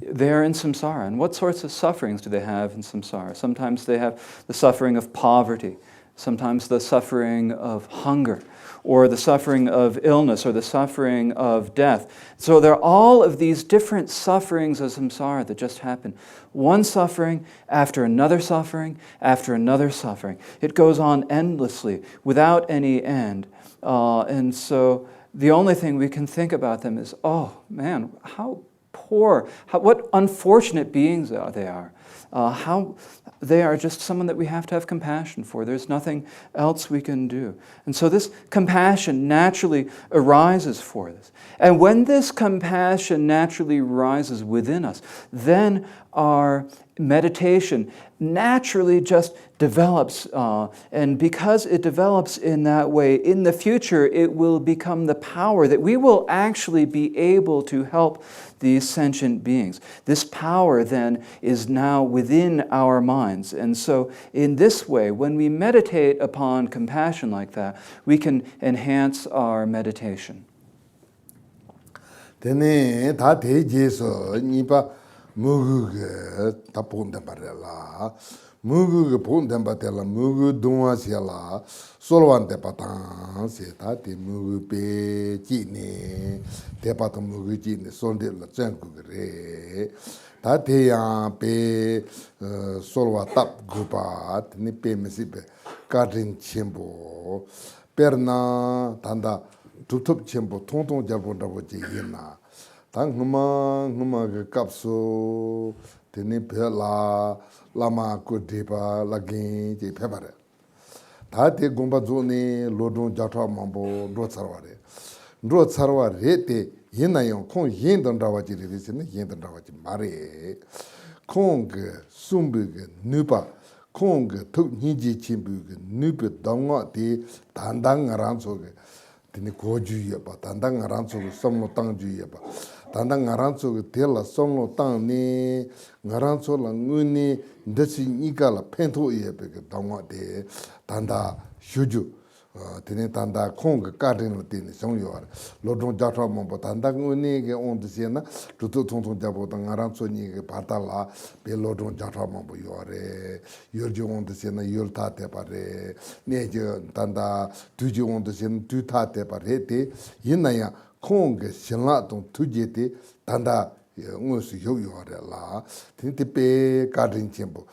they're in samsara. And what sorts of sufferings do they have in samsara? Sometimes they have the suffering of poverty. Sometimes the suffering of hunger. or the suffering of illness, or the suffering of death. So there are all of these different sufferings of samsara that just happen. One suffering after another suffering after another suffering. It goes on endlessly without any end. And so the only thing we can think about them is, oh man, how poor, what unfortunate beings they are. How they are just someone that we have to have compassion for. There's nothing else we can do. And so this compassion naturally arises for this. And when this compassion naturally rises within us, then our meditation naturally just develops. And because it develops in that way, in the future it will become the power that we will actually be able to help these sentient beings. This power then is now within our minds. And so in this way, when we meditate upon compassion like that, we can enhance our meditation. Tene ta te jeso nipa mugu ge ta ponde barela mugu ge ponde batela mugu donwa siala solwan de patan se ta te mugu pe chi ne te patan mugu chi ne sonde la changu gre ta te ya pe solwa tap gupa ni pe mesibe kadrin chembo perna tanda tutup chembo tonton Gyalpo Rinpoche yina tang nguma ge kapso tene pela lama ko depa lagin je pebare ta te gomba zone lodon jatwa mambo ro tsarwa re te yina yon kon yin dan dawa ji re se ne yin dan dawa ji mare kong sumbu ge nupa kong tuk niji chimbu ge nupa dangwa te dandang ngaran so ge tene goju yaba dandang ngaran so ge somlo tang ju yaba dandang ngaran so ge tela somlo tang ne ngaran so la nguni ndasi nika la pento yaba ge dangwa te danda shuju tene tanda kong karin la tene song yuwa lodong jatwa mambo tanda nguni ge ondo siena tutu tongtong jabo ta ngaran so ni ge pata la pe lodong jatwa mambo yuwa re yorji ondo siena yor ta te pa re ne je tanda tuji ondo siena tu ta te pa re te yina ya kong shenla tong tuje te tanda ngosu yuwa re la tene te pe karin chenpo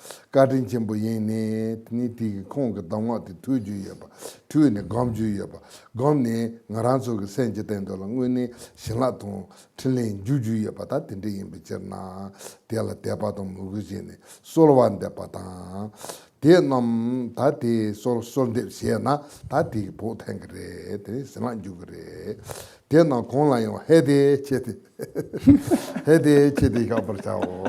yene tene ti kong dangwa te tuju yaba tu ne gom ju yaba gom ne ngaran so ge senje tendo la ngwe ne shenla tong tlen ju ju yaba ta tende yimbe cherna tela tepa tong mugu jene solwan de pata te nam ta te sol de siena ta ti po tengre te sena ju gre te na kon la yo hede chete hede chete ka parchao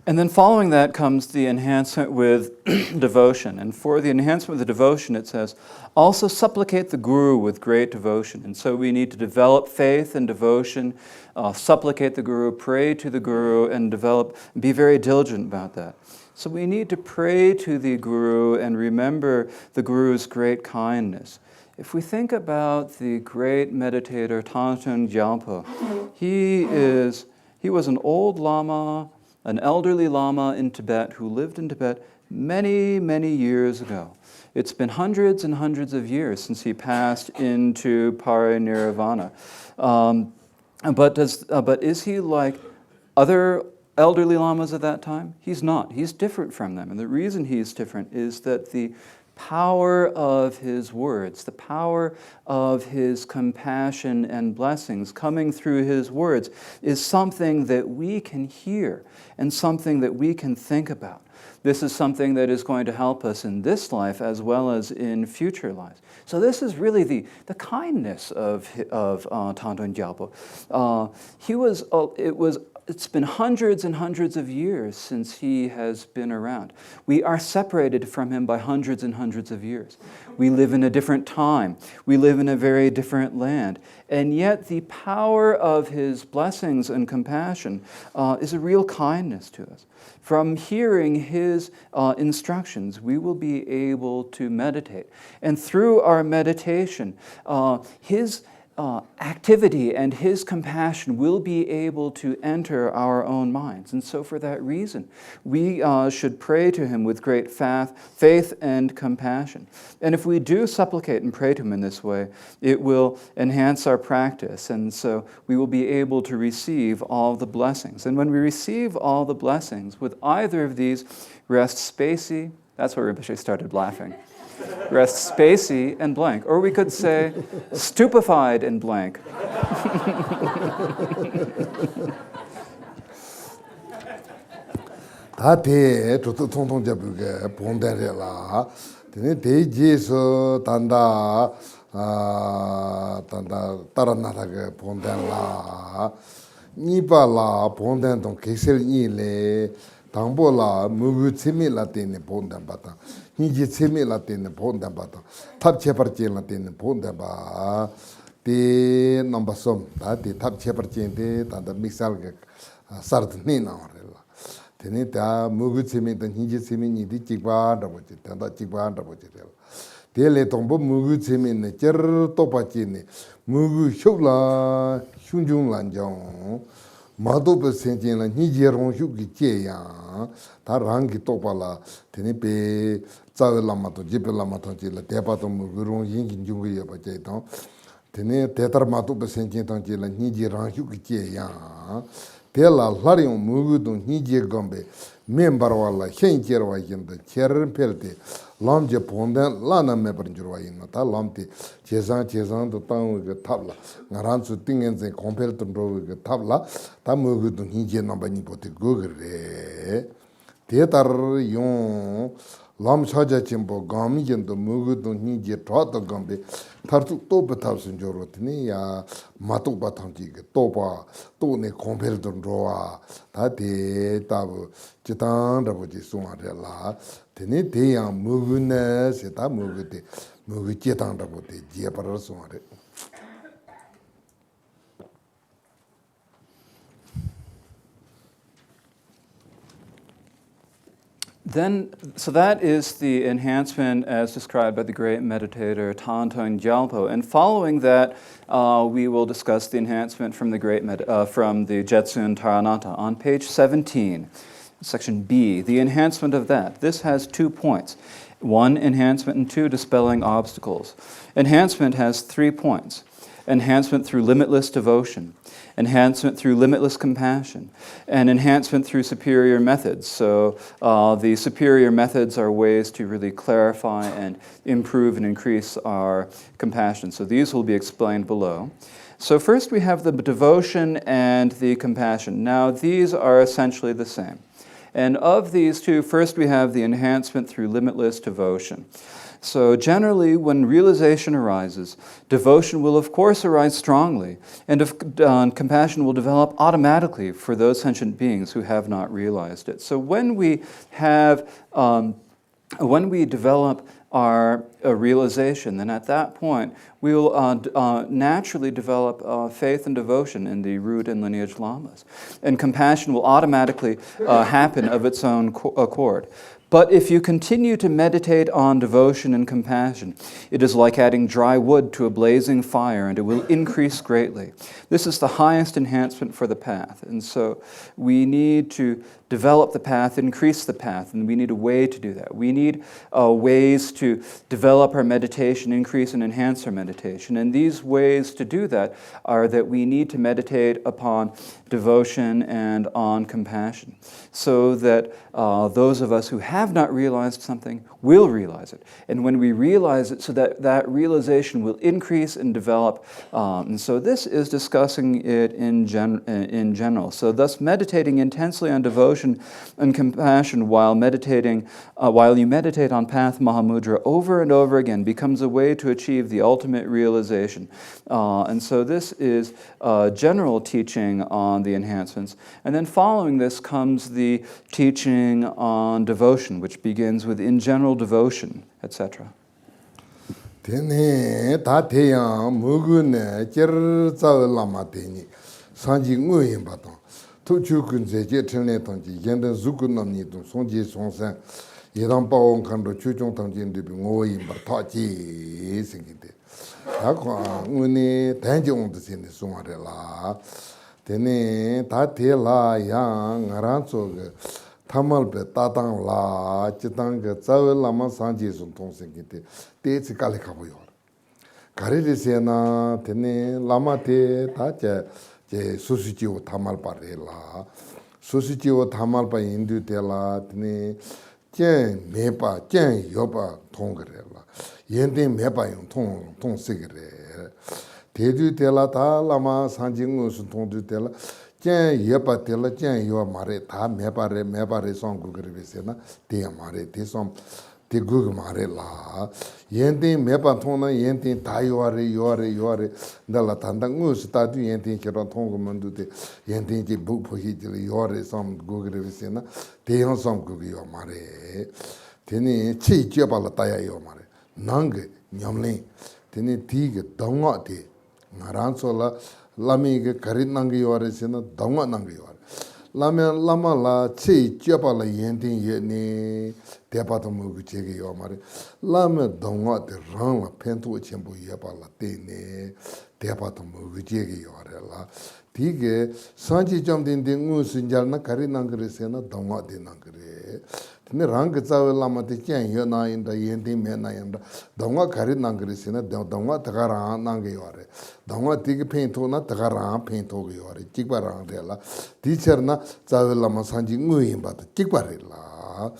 And then following that comes the enhancement with devotion. And for the enhancement with the devotion, it says, also supplicate the Guru with great devotion. And so we need to develop faith and devotion, supplicate the Guru, pray to the Guru, and be very diligent about that. So we need to pray to the Guru and remember the Guru's great kindness. If we think about the great meditator Thangtong Gyalpo, he was an old Lama, an elderly Lama in Tibet who lived in Tibet many, many years ago. It's been hundreds and hundreds of years since he passed into parinirvana. But is he like other elderly Lamas at that time? He's not. He's different from them. And the reason he's different is that the power of his words, the power of his compassion and blessings coming through his words is something that we can hear and something that we can think about. This is something that is going to help us in this life as well as in future lives. So this is really the kindness of Thangtong Gyalpo. It's been hundreds and hundreds of years since he has been around. We are separated from him by hundreds and hundreds of years. We live in a different time. We live in a very different land. And yet the power of his blessings and compassion is a real kindness to us. From hearing his instructions, we will be able to meditate. And through our meditation, his activity and his compassion will be able to enter our own minds. And so for that reason, we should pray to him with great faith and compassion. And if we do supplicate and pray to him in this way, it will enhance our practice. And so we will be able to receive all the blessings. And when we receive all the blessings, with either of these, rest spacey, that's where Rinpoche started laughing. Rest spacey and blank. Or we could say stupefied and blank. Tate tutu Thangtong Gyalpo ge pondere la tene dejiso tanda Taranatha ge ponden la nipa la ponden tong kesel ni le tangbo la mugu tsemi la tene ponden bata niji tsemi la tene ponden bata tab chepar chen la tene ponden ba te number som ta te tab chepar chen te tanda mixal ge sart ni na la tene ta mugu tsemi ta niji tsemi ni di chikpa da bo che tanda chikpa da bo che te le tongbo mugu tsemi ne cher to pa che ne mugu shobla shunjung lan jong 마도 베센진라 니제롱 휴기 제야 다 랑기 똑발라 테니페 자벨라마도 지벨라마도 지라 대바도 무그롱 인긴 중기야 바제도 테네 대타마도 베센진탄 지라 니제랑 휴기 제야 텔라 라리옹 무그도 니제 검베 멤버와라 현제와 인데 체르 펠테 람제 본데 라나 메버인주와 있나 다 람티 제상도 땅을 탑라 나란수 띵엔제 컴펠트로 탑라 다 먹어도 니제 남바니 보테 고그레 대타르 용 람차자 침보 감이젠도 먹어도 니제 트와도 감베 타르투 또베 탑슨 조로트니 야 마토 바탕지게 또바 또네 컴펠트로와 다데 타부 지탄다보지 송아레라 테네 대야 먹으네 세다 먹으데 먹이 지탄다보데 지에바르 송아레 So that is the enhancement as described by the great meditator Thangtong Gyalpo. And following that, we will discuss the enhancement from the from the Jetsun Taranatha on page 17, section B. The enhancement of that. This has 2 points: 1, enhancement, and 2, dispelling obstacles. Enhancement has 3 points: enhancement through limitless devotion, enhancement through limitless compassion, and enhancement through superior methods. So the superior methods are ways to really clarify and improve and increase our compassion. So these will be explained below. So first we have the devotion and the compassion. Now these are essentially the same. And of these two, first we have the enhancement through limitless devotion. So generally, when realization arises, devotion will of course arise strongly, and compassion will develop automatically for those sentient beings who have not realized it. So when we develop our realization, then at that point we will naturally develop faith and devotion in the root and lineage lamas, and compassion will automatically happen of its own accord. But if you continue to meditate on devotion and compassion, it is like adding dry wood to a blazing fire, and it will increase greatly. This is the highest enhancement for the path. And so we need to develop the path, increase the path, and we need a way to do that. We need ways to develop our meditation, increase and enhance our meditation. And these ways to do that are that we need to meditate upon devotion and on compassion, so that those of us who have not realized something will realize it. And when we realize it, so that realization will increase and develop. And so this is discussing it in general. So thus meditating intensely on devotion and compassion while you meditate on Path Mahamudra over and over again becomes a way to achieve the ultimate realization. And so this is general teaching on the enhancements. And then following this comes the teaching on devotion, which begins with in general devotion, etc. Tene ta teyang mugune cher tsaw lama teni sanji nguyen baton tu chu kun je je tene tong ji yen de zu kun nam ni tu song ji song san Yedam Pao Kando Chuchong Tangjin Dibi Ngoyin Bar Tachi Singite. Akwa Uni Tanjong the Sin Sumarela. Tene Tatela Yang Aranso Tamalpe Tatang La Chitang Zawe Lama Sanji Sun Tong Singite. Tezi Kalikabuyor. Kariri Sena Tene Lama Te Tacha Susichiwo Tamal Parela. Susichiwo Tamal Pa Indu Tela Tene. Jen mepa, jen yopa tongre la. Yendin mepa yung tong sigre. Tedu tela ta lama sanjing sun tongdu tela. Jen yopa tela, jen yopa mare, ta mepa re song gugre vese na. Te mare, te som, te gug mare la. Yendin mepa tongna, yendin ta yoare. Dala tanda ngus ta du yendin kira tonggu mandu te. Yendin ji buk pohi jili yoare som gugre vese na. Te yang som gug yo mare. Tene chi jeba la taya yo mare. Nang nyamling. Tene ti ge donga te. Ngaranso la lami ge karit nang yoare se na donga nang yoare. Lama la chi jeba la yendin ye ne. Tepa to mugu chege yo mare. Lama donga te rang la pentu chenpo yeba la te ne. Tepa to mugu chege yoare la. Tige sanji jamdin de ngu sinjar na karit nang re se na donga te nang re. Tene rang zawe lama te chen yo na inda yendin me na inda donga karit nang re se na donga taga rang nang yoare. Donga tige pento na taga rang pento yoare. Chikpa rang re la. Teacher na zawe lama sanji ngu yinba ta chikpa re la.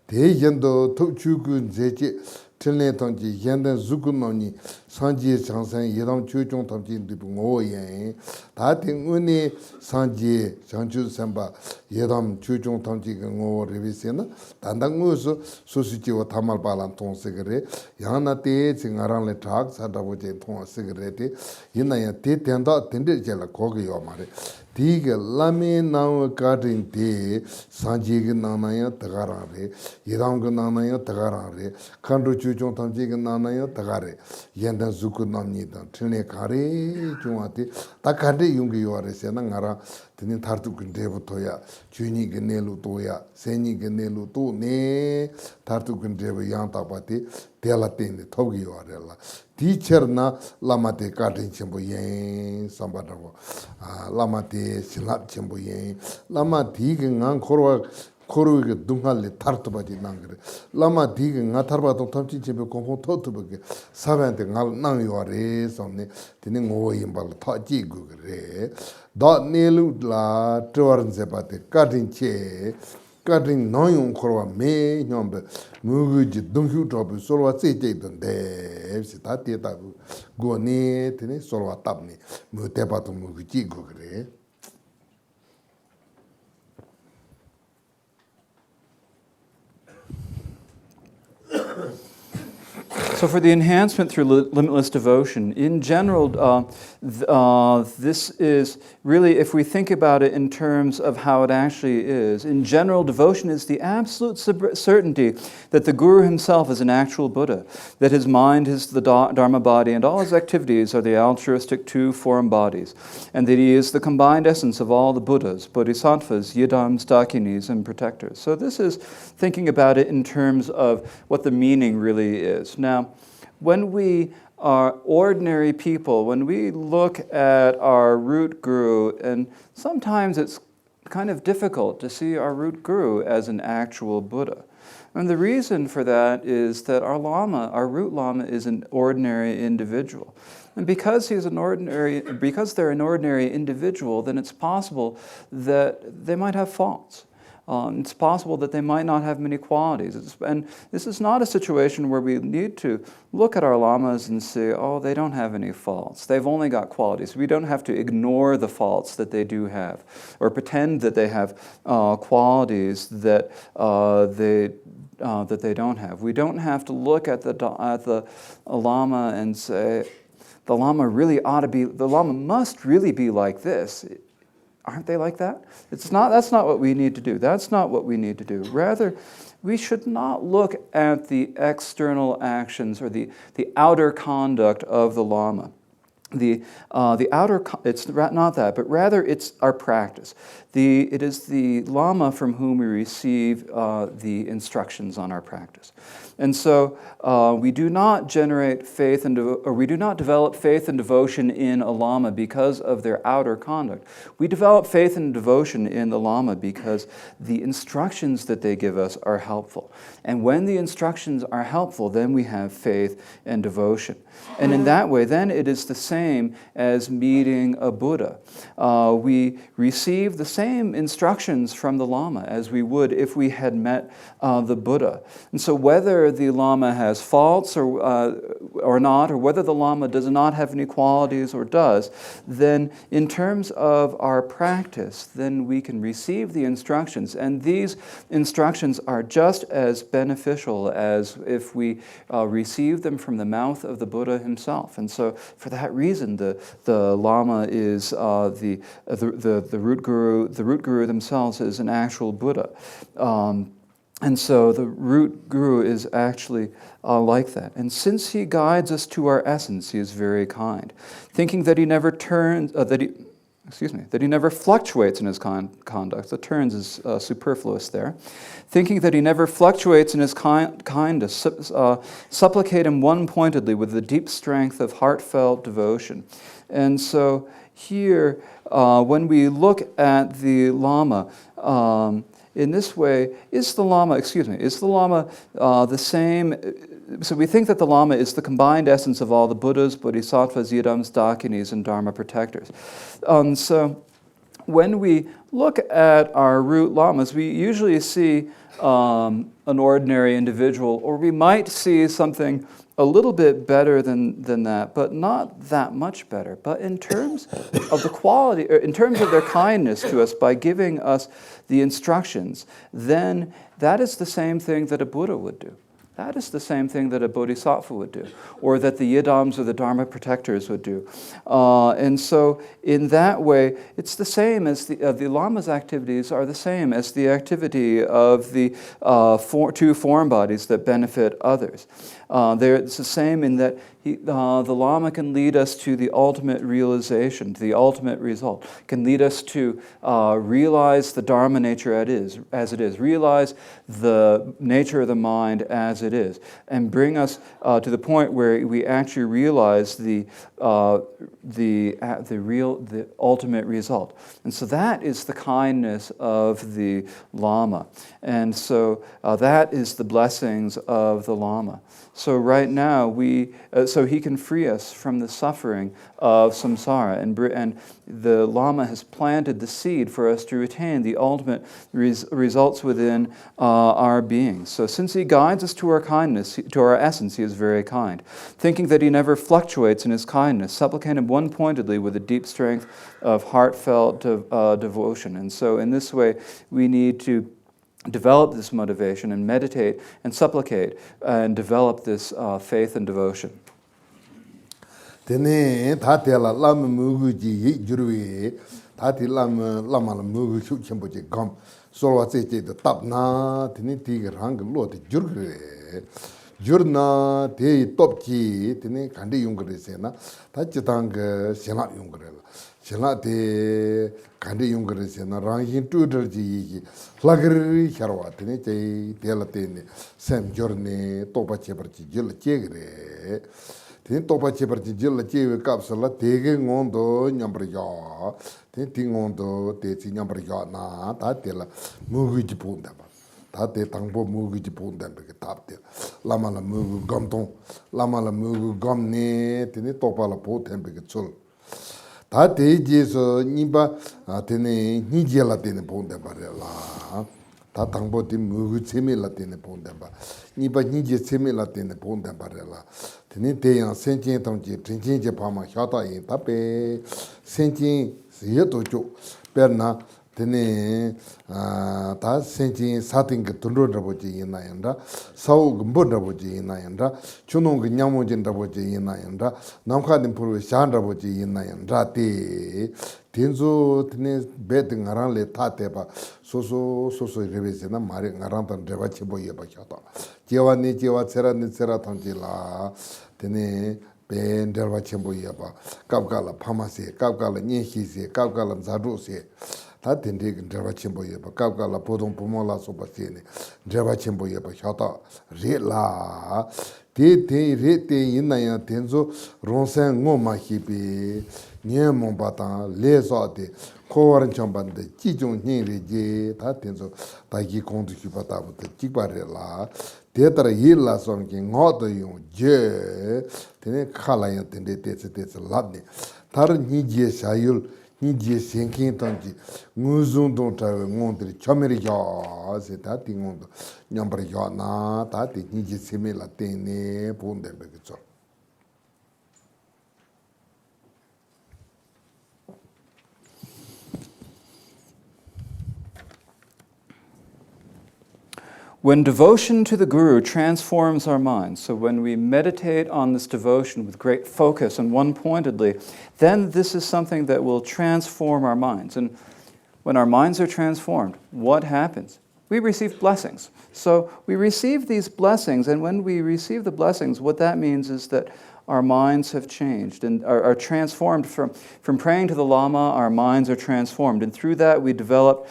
Te yendo tuk chukun zeche tilne tangji yendan zukun nani sanji changsan yedam chuchong tamji ndibu ngo yen. Tati nguni sanji changchu senpa yedam chuchong tamji ngo revise na. Tanda ngu su susi wa tamal palan tong sigare. Yana te chi ngarang le chak sadabu chen tong sigare te. Yina yan te tenda tendir jela kogi yo mare. Tiga lami nawa karin te sanji ge nana ya tagarang re. Yedam ge nana ya tagarang re. Kandu chuchong tamji ge nana ya tagare. Yendan zuku namni dan trilne kare chunga te. Ta kande yungi yuare se na ngara tini tartu kundebu toya. Chuni ge nelu toya. Seni ge nelu to ne. Tartu kundebu yang tapa te. Tela tene togi yuare la. Teacher na lama te karin chenpo yen sambadabo. Lama te silap chenpo yen. Lama tiga ngang korwa ke dunga le tartuba di nangre. Lama tiga nga tarba tong tamchi chenpo kongkong totuba ke sabante ngal nang yuwa re somne. Tene ngowa yimbala taji gu re. Da nelu la trewaran sepa te karin che. Karin nanyong korwa me nyambe. Mugu ji dunghu tobu solwa tse che donde. Ta te tabu go ne tene solwa tabne. Mu te pato mugu ji go re. So for the enhancement through limitless devotion, in general, this is really, if we think about it in terms of how it actually is, in general, devotion is the absolute certainty that the Guru himself is an actual Buddha, that his mind is the Dharma body and all his activities are the altruistic two form bodies, and that he is the combined essence of all the Buddhas, Bodhisattvas, Yidams, Dakinis, and protectors. So this is thinking about it in terms of what the meaning really is. Now, when we are ordinary people, when we look at our root guru, and sometimes it's kind of difficult to see our root guru as an actual Buddha. And the reason for that is that our root lama is an ordinary individual. And because they're an ordinary individual, then it's possible that they might have faults. It's possible that they might not have many qualities. And this is not a situation where we need to look at our lamas and say, oh, they don't have any faults. They've only got qualities. We don't have to ignore the faults that they do have, or pretend that they have qualities that they don't have. We don't have to look at the lama and say, the lama must really be like this. Aren't they like that? That's not what we need to do. That's not what we need to do. Rather, we should not look at the external actions or the outer conduct of the lama. the outer, it's not that, but rather it's our practice. It is the Lama from whom we receive the instructions on our practice. And so we do not generate faith or we do not develop faith and devotion in a Lama because of their outer conduct. We develop faith and devotion in the Lama because the instructions that they give us are helpful. And when the instructions are helpful, then we have faith and devotion. And in that way, then it is the same as meeting a Buddha. We receive the same instructions from the Lama as we would if we had met the Buddha. And so whether the Lama has faults or not, or whether the Lama does not have any qualities or does, then in terms of our practice, then we can receive the instructions. And these instructions are just as beneficial as if we receive them from the mouth of the Buddha himself. And so for that reason, the Lama is the root guru. The root guru themselves is an actual Buddha. And so the root guru is actually like that. And since he guides us to our essence, he is very kind. Thinking that he never turns, that he never fluctuates in his conduct. The turns is superfluous there. Thinking that he never fluctuates in his kindness, supplicate him one-pointedly with the deep strength of heartfelt devotion. And so here, when we look at the Lama, in this way, is the Lama the same? So we think that the Lama is the combined essence of all the Buddhas, Bodhisattvas, Yidams, Dakinis, and Dharma protectors. So when we look at our root Lamas, we usually see an ordinary individual, or we might see something a little bit better than that, but not that much better. But in terms of the quality, in terms of their kindness to us by giving us the instructions, then that is the same thing that a Buddha would do. That is the same thing that a bodhisattva would do, or that the yidams or the dharma protectors would do. And so in that way, it's the same as the Lama's activities are the same as the activity of the two form bodies that benefit others. It's the same in that the Lama can lead us to the ultimate realization, to the ultimate result, can lead us to realize the Dharma nature as it is, realize the nature of the mind as it is, and bring us to the point where we actually realize the ultimate result. And so that is the kindness of the Lama. And so that is the blessings of the Lama. So right now, so he can free us from the suffering of samsara, and the Lama has planted the seed for us to retain the ultimate results within our being. So since he guides us to our kindness, to our essence, he is very kind. Thinking that he never fluctuates in his kindness, supplicate him one-pointedly with a deep strength of heartfelt devotion. And so in this way, we need to develop this motivation and meditate and supplicate and develop this faith and devotion. Tene tatela lama muguji jurwe tati lama la mugu chimboje gam solwa tse de tapna tene tig rang lo de jurgre jurna te topchi tene kandi yungre sena ta chitang sena yungre sena te kandi yungre sena rangin tuderji lagri charwa tene te tela tene sem jorne topa cheparchi jil chegre Tin topa cheparchi jilla chewe kapsala tege ngondo nyambriya. Tin ti ngondo te chi nyambriya na ta tela mugu ji punda ba. Ta te tangpo mugu ji punda ba ke tap te. Lama la mugu gam tong. Lama la mugu gam ne tene topa la po tempe ke chul. Ta te je so nipa tene nije la tene punda ba re la. Ta tangpo ti mugu cheme la tene punda ba. Nipa nije cheme la tene punda ba re la. Tene te yang senchen tangche, tenchen che pama xata yin tape senchen siye tocho per na tene ta senchen satin ke tunro drabo che yin na yanda sao gumbo drabo che yin na yanda chunong ke nyamo jen drabo che yin na yanda namkha din purwe shan drabo che yin na yanda te tenzo tene bet ngarang le ta te pa so rebe se na mare ngarang tan dreba che bo ye pa xata jewa ni jewa tsera ni tsera tangche la tene Ben Delva Chimbo Yaba, Kapkala Pamase, Kapkala Nyehise, Kapkala Zadose, that didn't Delva Chimbo Yaba, Kapkala Podon Pomola Sopasene, Delva Chimbo Yaba, Shata, Rela, Te Rete Inaya Tenzo, Ronsen Ngoma Hibi, Nyemon Batan, Lesote, Kowaran Chambande, Chijon Niri, that Tenzo, Taki Kontu Kipata, the Chiparella. Tetra yilla son ki ngoto yung je tene khala yang tende tese labne tar ni je sayul ni je senkin tanji nguzun don ta ngondri chameri ja se ta tingondo nyambra ja na ta ti ni je semela tene ponde be so. When devotion to the Guru transforms our minds, so when we meditate on this devotion with great focus and one-pointedly, then this is something that will transform our minds. And when our minds are transformed, what happens? We receive blessings. So we receive these blessings, and when we receive the blessings, what that means is that our minds have changed and are transformed. From praying to the Lama, our minds are transformed. And through that, we develop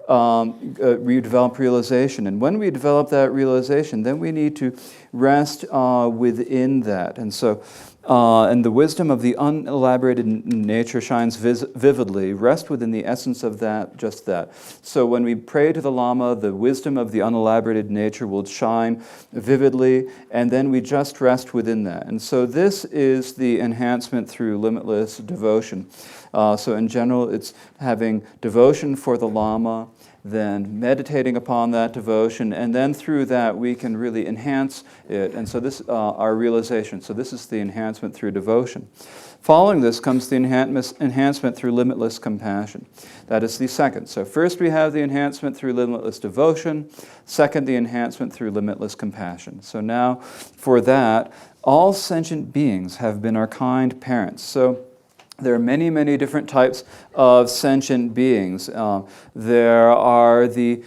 we develop realization. And when we develop that realization, then we need to rest within that. And so, and the wisdom of the unelaborated nature shines vividly. Rest within the essence of that, just that. So when we pray to the Lama, the wisdom of the unelaborated nature will shine vividly, and then we just rest within that. And so this is the enhancement through limitless devotion. So in general, it's having devotion for the Lama, then meditating upon that devotion, and then through that we can really enhance it. And so this our realization. So this is the enhancement through devotion. Following this comes the enhancement through limitless compassion. That is the second. So first we have the enhancement through limitless devotion. Second, the enhancement through limitless compassion. So now for that, all sentient beings have been our kind parents. So there are many, many different types of sentient beings. There are the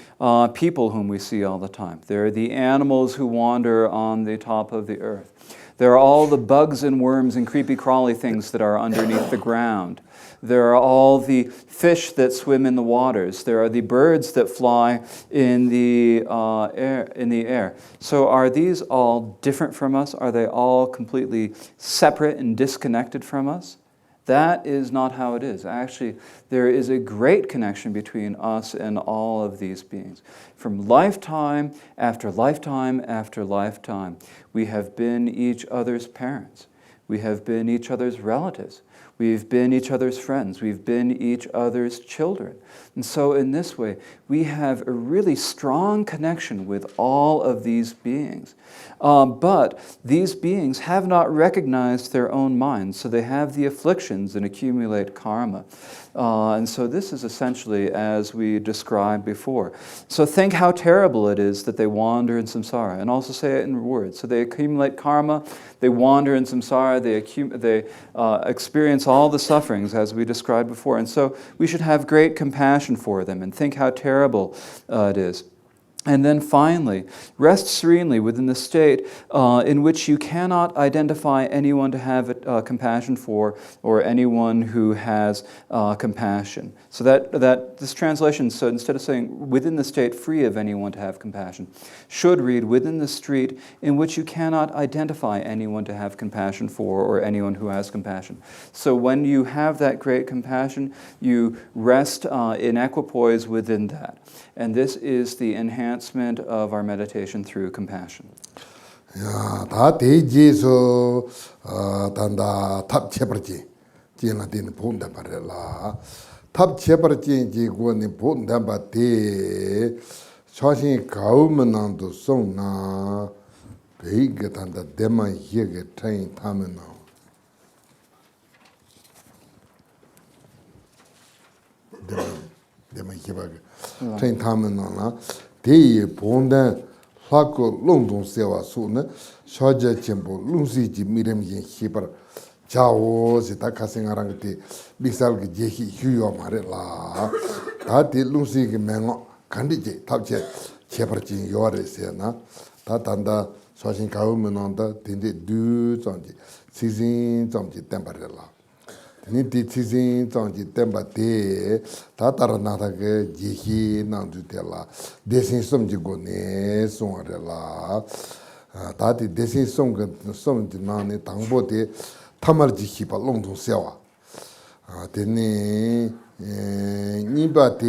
people whom we see all the time. There are the animals who wander on the top of the earth. There are all the bugs and worms and creepy crawly things that are underneath the ground. There are all the fish that swim in the waters. There are the birds that fly in the air. So are these all different from us? Are they all completely separate and disconnected from us? That is not how it is. Actually, there is a great connection between us and all of these beings. From lifetime after lifetime after lifetime, we have been each other's parents. We have been each other's relatives. We've been each other's friends. We've been each other's children. And so in this way, we have a really strong connection with all of these beings. But these beings have not recognized their own minds, so they have the afflictions and accumulate karma. And so this is essentially as we described before. So think how terrible it is that they wander in samsara, and also say it in words. So they accumulate karma, they wander in samsara, they experience all the sufferings as we described before. And so we should have great compassion for them and think how terrible it is. And then finally, rest serenely within the state in which you cannot identify anyone to have compassion for or anyone who has compassion. So that this translation, so instead of saying within the state free of anyone to have compassion, should read within the street in which you cannot identify anyone to have compassion for or anyone who has compassion. So when you have that great compassion, you rest in equipoise within that. And this is the enhancement of our meditation through compassion. 야, 다 대지에서 단다 탑 체버지 지나 되는 본다 말이라. 탑 체버지 지고는 본다 바데 사실 가우면도 송나 베이게 단다 데만 히게 트레인 타면나. 데만 히바게 트레인 타면나 대이 본다 Hako Longdong Sewa Suna, Shaja Chempo, Lungsiji Miram Yin Hiper, Chao, Zita Kasingarangati, Bisal Jehi, Huyo Marilla, Tati Lungsi Mengo, Kandiji, Tabche, Cheperchin Yore Sena, 다 단다 사신 가우면한다 딘데 두 정지 시진 정지 템바레라 딘디 시진 정지 템바데 다 타라나타게 지히 나두텔라 대신 섬지고네 송아레라 다디 대신 송가 섬지나네 당보데 타마르지히 발롱동 세와 데네 니바데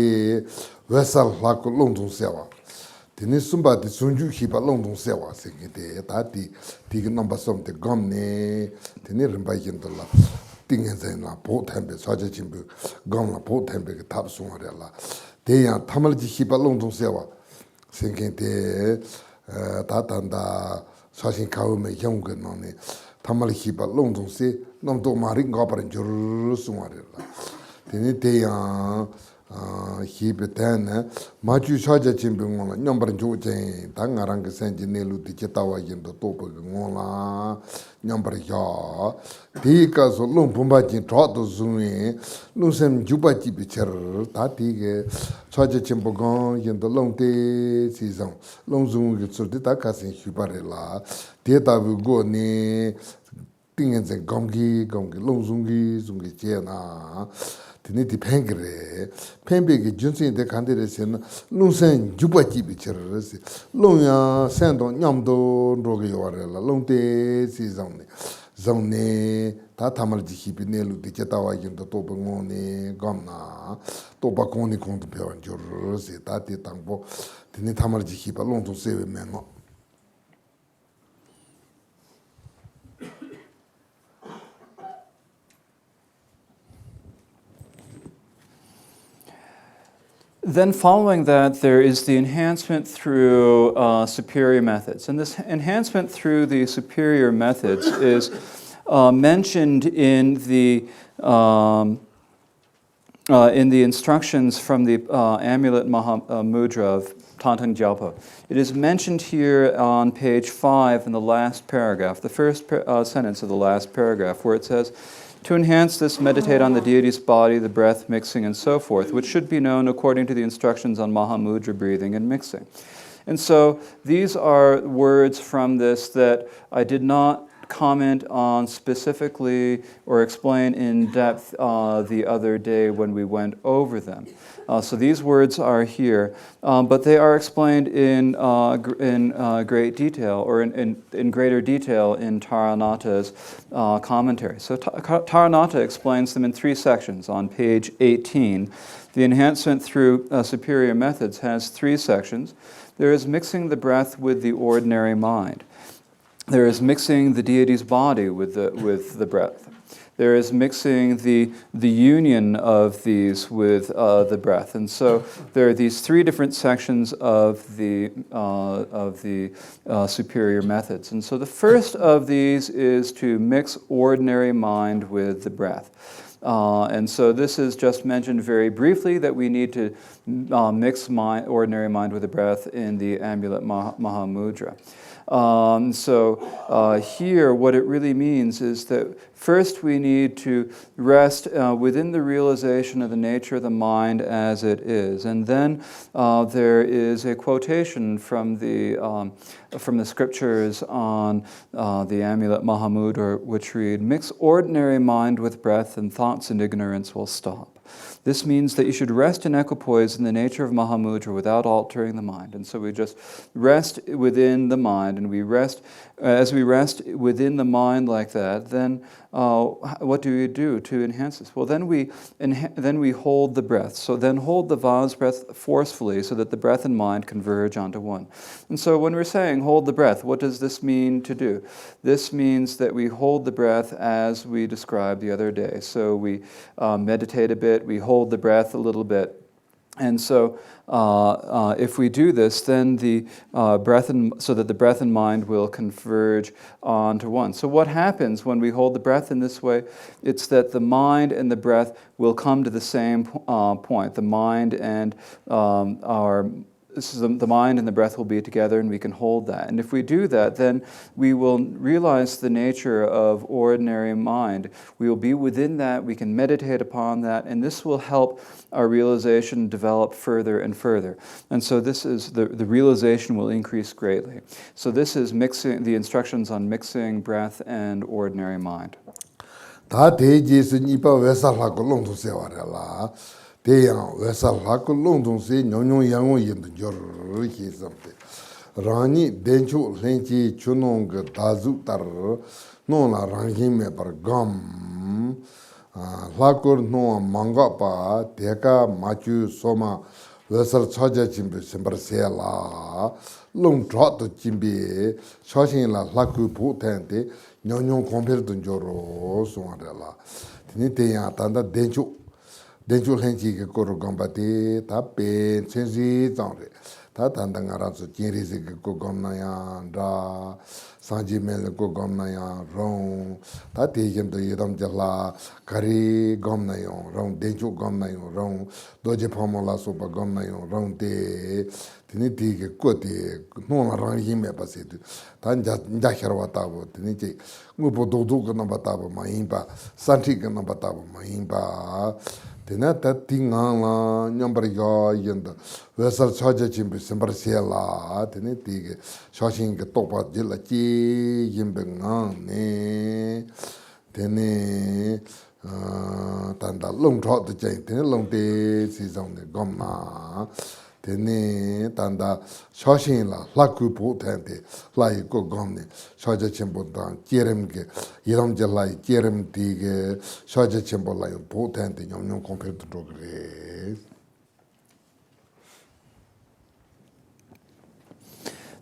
vessel लाको लोंदों सेवा तिने सुंबा दे सुंजू हिबा लोंदों सेवा सेके ताती तिग number सम ते गमने तिने रंबा यंतला तिंगे जेना बो थेंबे साजे चिंबे गमला बो थेंबे के थाप सुंगरेला ते या थमल जी हिबा लोंदों सेवा सेके ते तातांदा सासिन काउमे यंगे नने थमल हिबा लोंदों से नमदो मारि गपरन जुर सुंगरेला तिने ते या Tibetan, Machu Shaja Chimbing, number Jojen, Tangarang Sanji Nelu, the Chetawa in the Topa Gola, number Ya, Tika, so Lumpumbachi, Troto Zumi, Lusem Jubachi Bicher, Tati, Shaja Chimbogon, in the long day season, Long Zoom, Suditakas in Hubarella, Teta will go ne, Tingens and Gongi, Long Zungi, Zungi Chena. Tiniti Pengre, Pembig Junsin de Candidacy, Lunsen, Jubachi Bichers, Lunya, Sando, Yamdo, Rogiorella, Lonte, Zone, Zone, Tatamarji Hipinelu, the Chetawa in the Topangone, Gomna, Topaconi Contempor, Jorosi, Tati Tambo, Tinitamarji Hip alone to save men. Then following that, there is the enhancement through superior methods. And this enhancement through the superior methods is mentioned in the instructions from the Amulet of Mahamudra of Thangtong Gyalpo. It is mentioned here on page 5 in the last paragraph, the first sentence of the last paragraph, where it says, to enhance this, meditate on the deity's body, the breath, mixing, and so forth, which should be known according to the instructions on Mahamudra breathing and mixing. And so these are words from this that I did not comment on specifically or explain in depth the other day when we went over them. So these words are here, but they are explained in great detail, or in greater detail in Taranatha's commentary. So Taranatha explains them in 3 sections on page 18. The enhancement through superior methods has 3 sections. There is mixing the breath with the ordinary mind. There is mixing the deity's body with the breath. There is mixing the union of these with the breath. And so there are these 3 different sections of the superior methods. And so the first of these is to mix ordinary mind with the breath. And so this is just mentioned very briefly that we need to mix ordinary mind with the breath in the Amulet Mahamudra. Here, what it really means is that first we need to rest within the realization of the nature of the mind as it is. And then there is a quotation from the scriptures on the Amulet Mahamudra, which read, "Mix ordinary mind with breath and thoughts and ignorance will stop." This means that you should rest in equipoise in the nature of Mahamudra without altering the mind. And so we just rest within the mind, and we rest, as we rest within the mind like that, then what do we do to enhance this? Well, then we hold the breath. So then hold the Vaj's breath forcefully so that the breath and mind converge onto one. And so when we're saying hold the breath, what does this mean to do? This means that we hold the breath as we described the other day. So we meditate a bit, we hold the breath a little bit. And so if we do this, then the so that the breath and mind will converge onto one. So what happens when we hold the breath in this way? It's that the mind and the breath will come to the same point. The mind and our this is the mind and the breath will be together, and we can hold that. And if we do that, then we will realize the nature of ordinary mind. We will be within that, we can meditate upon that, and this will help our realization develop further and further. And so this is, the realization will increase greatly. So this is mixing, the instructions on mixing breath and ordinary mind. 다 대지스 니빠 외살하고 롱도 세와라 대양 외살하고 롱동세 뇽뇽 양오 인도 저르히 섬데 라니 덴초 렌치 추농 다주 따르 노나 랑힘메 버감 라코르 노 망가파 대가 마추 소마 외살 찾아 짐비 심버세라 롱트라도 짐비 샤신라 라쿠 보텐데 뇽뇽 콤페르던 조로 소마달라 티니테야 단다 덴초 렌치게 코로 감바티 타페 센시 장레 다 단당아라서 진리지게 고감나야 다 산지멜 고감나야 롱다 대gem도 예담절라 가리 감나요 롱 덴초 감나요 롱 도제 포몰라 소바 감나요 롱데 티니티게 코티 노나랑 힘에 바세드 단자 자혀와타보 티니티 무보도도 그나바타보 마임바 산티 그나바타보 마임바 Tenata tingala nyambariga yenda vesal chaja chimbe sembarsiela teneti shashin ke topa jilla chi yimbe ngane tene tanda long thot de jai tene long de si zong de gomna tene tanda shashin la laku po tente lai ko gomne chaja chimbo dan jerem ke yeram jalai jerem tige chaja chimbo lai po tente nyom compared to dogre.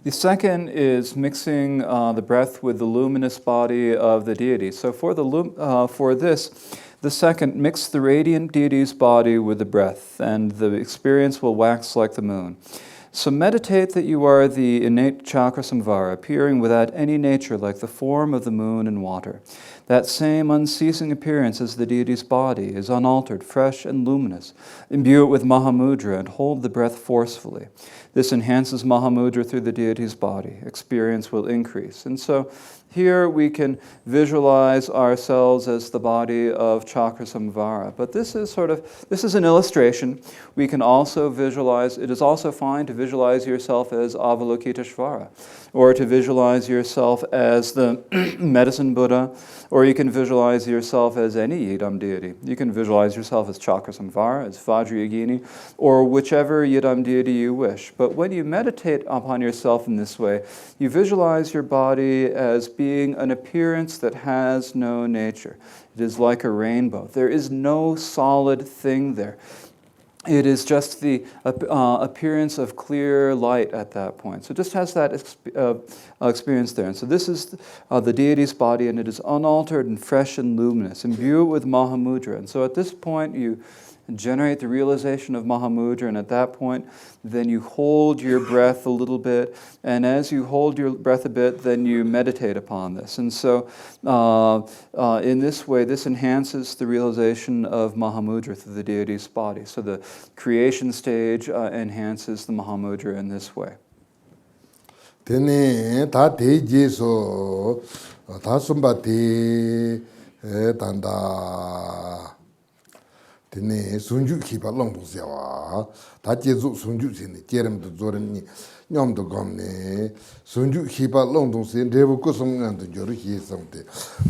The second is mixing the breath with the luminous body of the deity. So for this, the second, mix the radiant deity's body with the breath, and the experience will wax like the moon. So meditate that you are the innate chakra samvara, appearing without any nature like the form of the moon and water. That same unceasing appearance as the deity's body is unaltered, fresh, and luminous. Imbue it with Mahamudra and hold the breath forcefully. This enhances Mahamudra through the deity's body. Experience will increase. And so here we can visualize ourselves as the body of chakra samvara. But this is an illustration. We can also visualize, it is also fine to visualize yourself as Avalokiteshvara, or to visualize yourself as the medicine Buddha, or you can visualize yourself as any Yidam deity. You can visualize yourself as chakra samvara, as Vajrayogini, or whichever Yidam deity you wish. But when you meditate upon yourself in this way, you visualize your body as being an appearance that has no nature. It is like a rainbow. There is no solid thing there. It is just the appearance of clear light at that point. So it just has that experience there. And so this is the deity's body, and it is unaltered and fresh and luminous. Imbue it with Mahamudra. And so at this point, you generate the realization of Mahamudra, and at that point, then you hold your breath a little bit, and as you hold your breath a bit, then you meditate upon this. And so in this way, this enhances the realization of Mahamudra through the deity's body. So the creation stage enhances the Mahamudra in this way. Tene ta teji so ta sumbati tanda tene sunju kipa longdo sewa ta jezu sunju sene jerem do zorem ni nyom do gomne sunju kipa longdo sen rebu ko songan do joru hi samte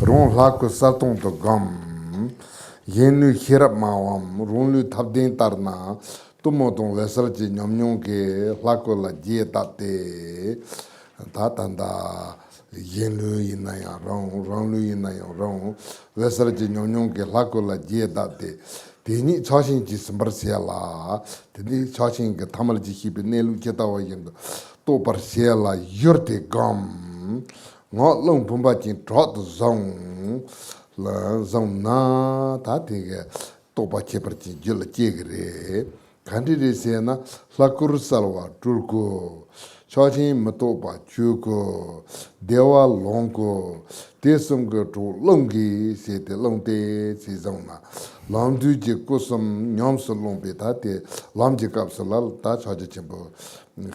ron la ko satong do gom yenu hirap mawam ron lu tabden tarna tumo dong lesal ji nyom nyong ke la ko la je tate ta tanda yenu inaya ron lu inaya ron lesal ji nyom nyong ke la ko la je tate Teni chashin ji sambarsiala, teni chashin ke tamal ji hibi nelu ketawa yendo, to parsiala yurte gam, ngot long pumba jin trot zong, la zong na, ta tege topa chepar jin jila jegre, Kandiri Sena, Lakur Salwa, Turko, Chachin Matopa, Chuko, Dewa Longo, Tesumgo to Longi, Sete Longte, Sizona, Lamduji Kusum, Nyamsa Lompetate, Lamji Capsalal, Touch Hajachimbo,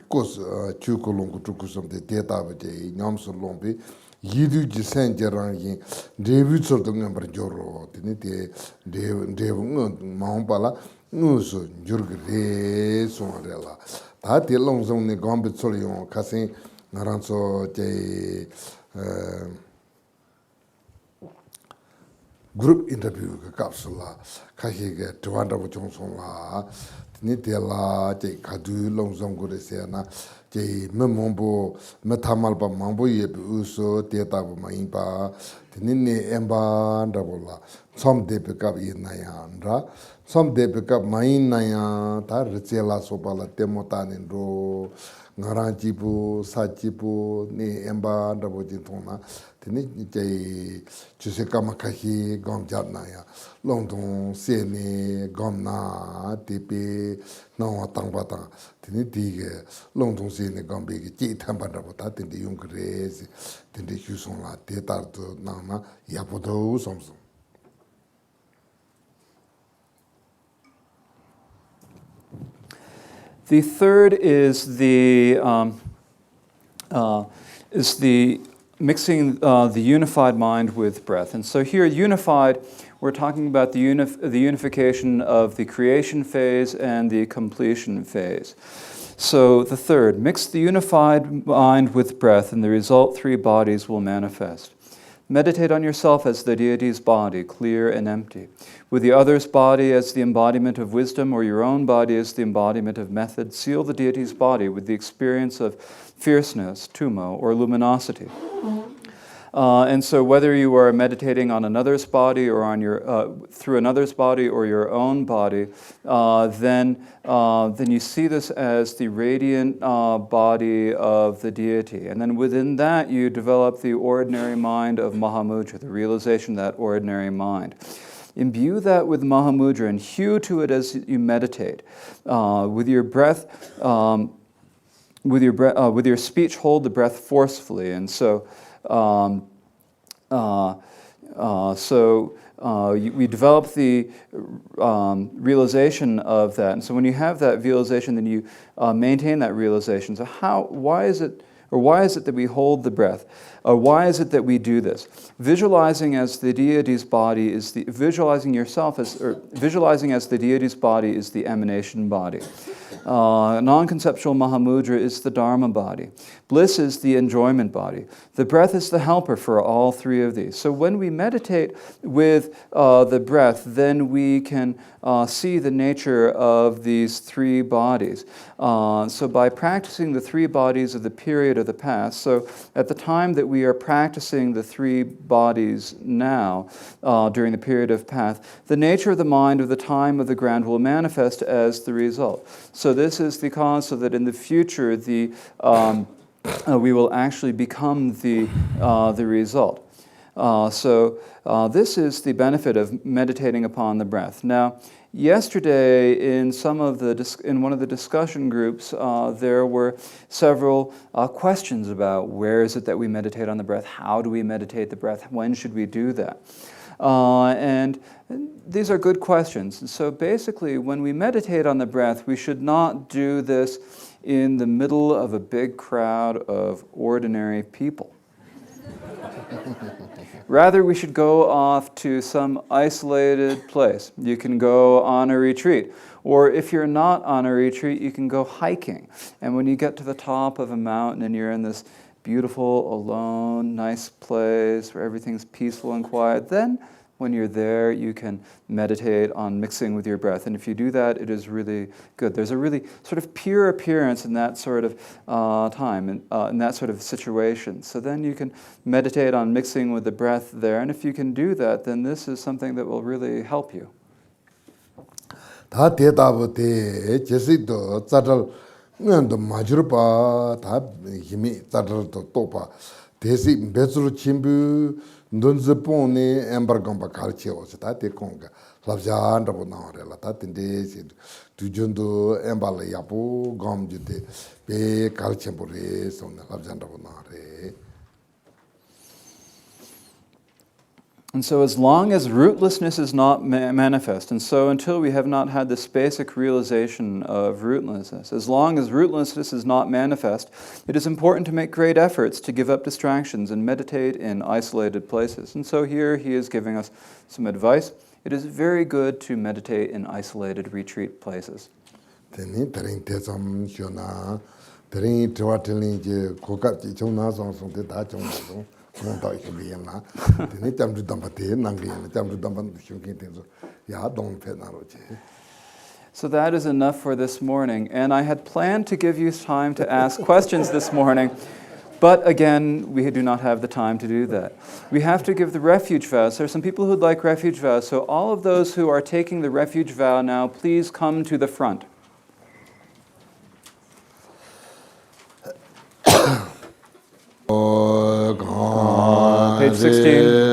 Kus, Chuko Longo Tukusum, the Teta, Nyamsa Lompe. Yidu Jisen Jarangi, David Sortung Joro, Tinite, Dave Mampala, Nuso, Jurgre, Sonarella. Tati long zone the Gambit Solion, Cassin, Naranso, group interview, Capsula, Kahiga, Tuanda Johnson La, Tinitella, Kadu, long zone good Siena. Memombo, Metamalba Mambo Yep Uso, Theatre Maimba, Tinini Emba, Dabola, some day pick up in Nayandra, some day pick up Main Nayan, Tarizela Sopala, Temotan and Ro, Naranjipu, Sajipu, Ne Emba, Dabojitona, Tiniti, Chusekamakahi, Gomjatnaya, Longton, Sene, Gomna, Tipe, No Tangbata, Tiniti, Longton Sene, Gombi, G. Tampata, in the young grace, in the Huson La, Theatre Nana, Yapoto, something. The third is the mixing the unified mind with breath. And so here, unified, we're talking about the unification of the creation phase and the completion phase. So the third, mix the unified mind with breath, and the result three bodies will manifest. Meditate on yourself as the deity's body, clear and empty, with the other's body as the embodiment of wisdom or your own body as the embodiment of method. Seal the deity's body with the experience of fierceness, tumo, or luminosity. And so whether you are meditating on another's body or on your through another's body or your own body, then you see this as the radiant body of the deity. And then within that, you develop the ordinary mind of Mahamudra, the realization of that ordinary mind. Imbue that with Mahamudra and hew to it as you meditate. With your breath, with your speech, hold the breath forcefully. And so, we develop the realization of that. And so when you have that realization, then you maintain that realization. So why is it that we hold the breath? Why is it that we do this? Visualizing as the deity's body is visualizing yourself as the deity's body is the emanation body. Non-conceptual Mahamudra is the Dharma body. Bliss is the enjoyment body. The breath is the helper for all three of these. So when we meditate with the breath, then we can see the nature of these three bodies. So by practicing the three bodies of the period of the past, so at the time that we are practicing the three bodies now, during the period of past, the nature of the mind of the time of the ground will manifest as the result. So this is the cause, so that in the future we will actually become the result. This is the benefit of meditating upon the breath. Now, yesterday in one of the discussion groups, there were several questions about where is it that we meditate on the breath, how do we meditate the breath, when should we do that? And these are good questions. So basically, when we meditate on the breath, we should not do this in the middle of a big crowd of ordinary people. Rather, we should go off to some isolated place. You can go on a retreat. Or if you're not on a retreat, you can go hiking. And when you get to the top of a mountain and you're in this beautiful, alone, nice place where everything's peaceful and quiet, then when you're there, you can meditate on mixing with your breath. And if you do that, it is really good. There's a really sort of pure appearance in that sort of time, in that sort of situation. So then you can meditate on mixing with the breath there. And if you can do that, then this is something that will really help you. Ndonze pone embargamba kalche o ta te konga labjan rabu na re la ta tinde si tu jundu embala yapu gom jute be kalchembore son labjan rabu na re. And so as long as rootlessness is not manifest, and so until we have not had this basic realization of rootlessness, as long as rootlessness is not manifest, it is important to make great efforts to give up distractions and meditate in isolated places. And so here he is giving us some advice. It is very good to meditate in isolated retreat places. Teni taring tesam shona, taring tewateling je kokap ji chona song song te da chona song. So that is enough for this morning. And I had planned to give you time to ask questions this morning, but again, we do not have the time to do that. We have to give the refuge vows. There are some people who'd like refuge vows, so all of those who are taking the refuge vow now, please come to the front. Page 16.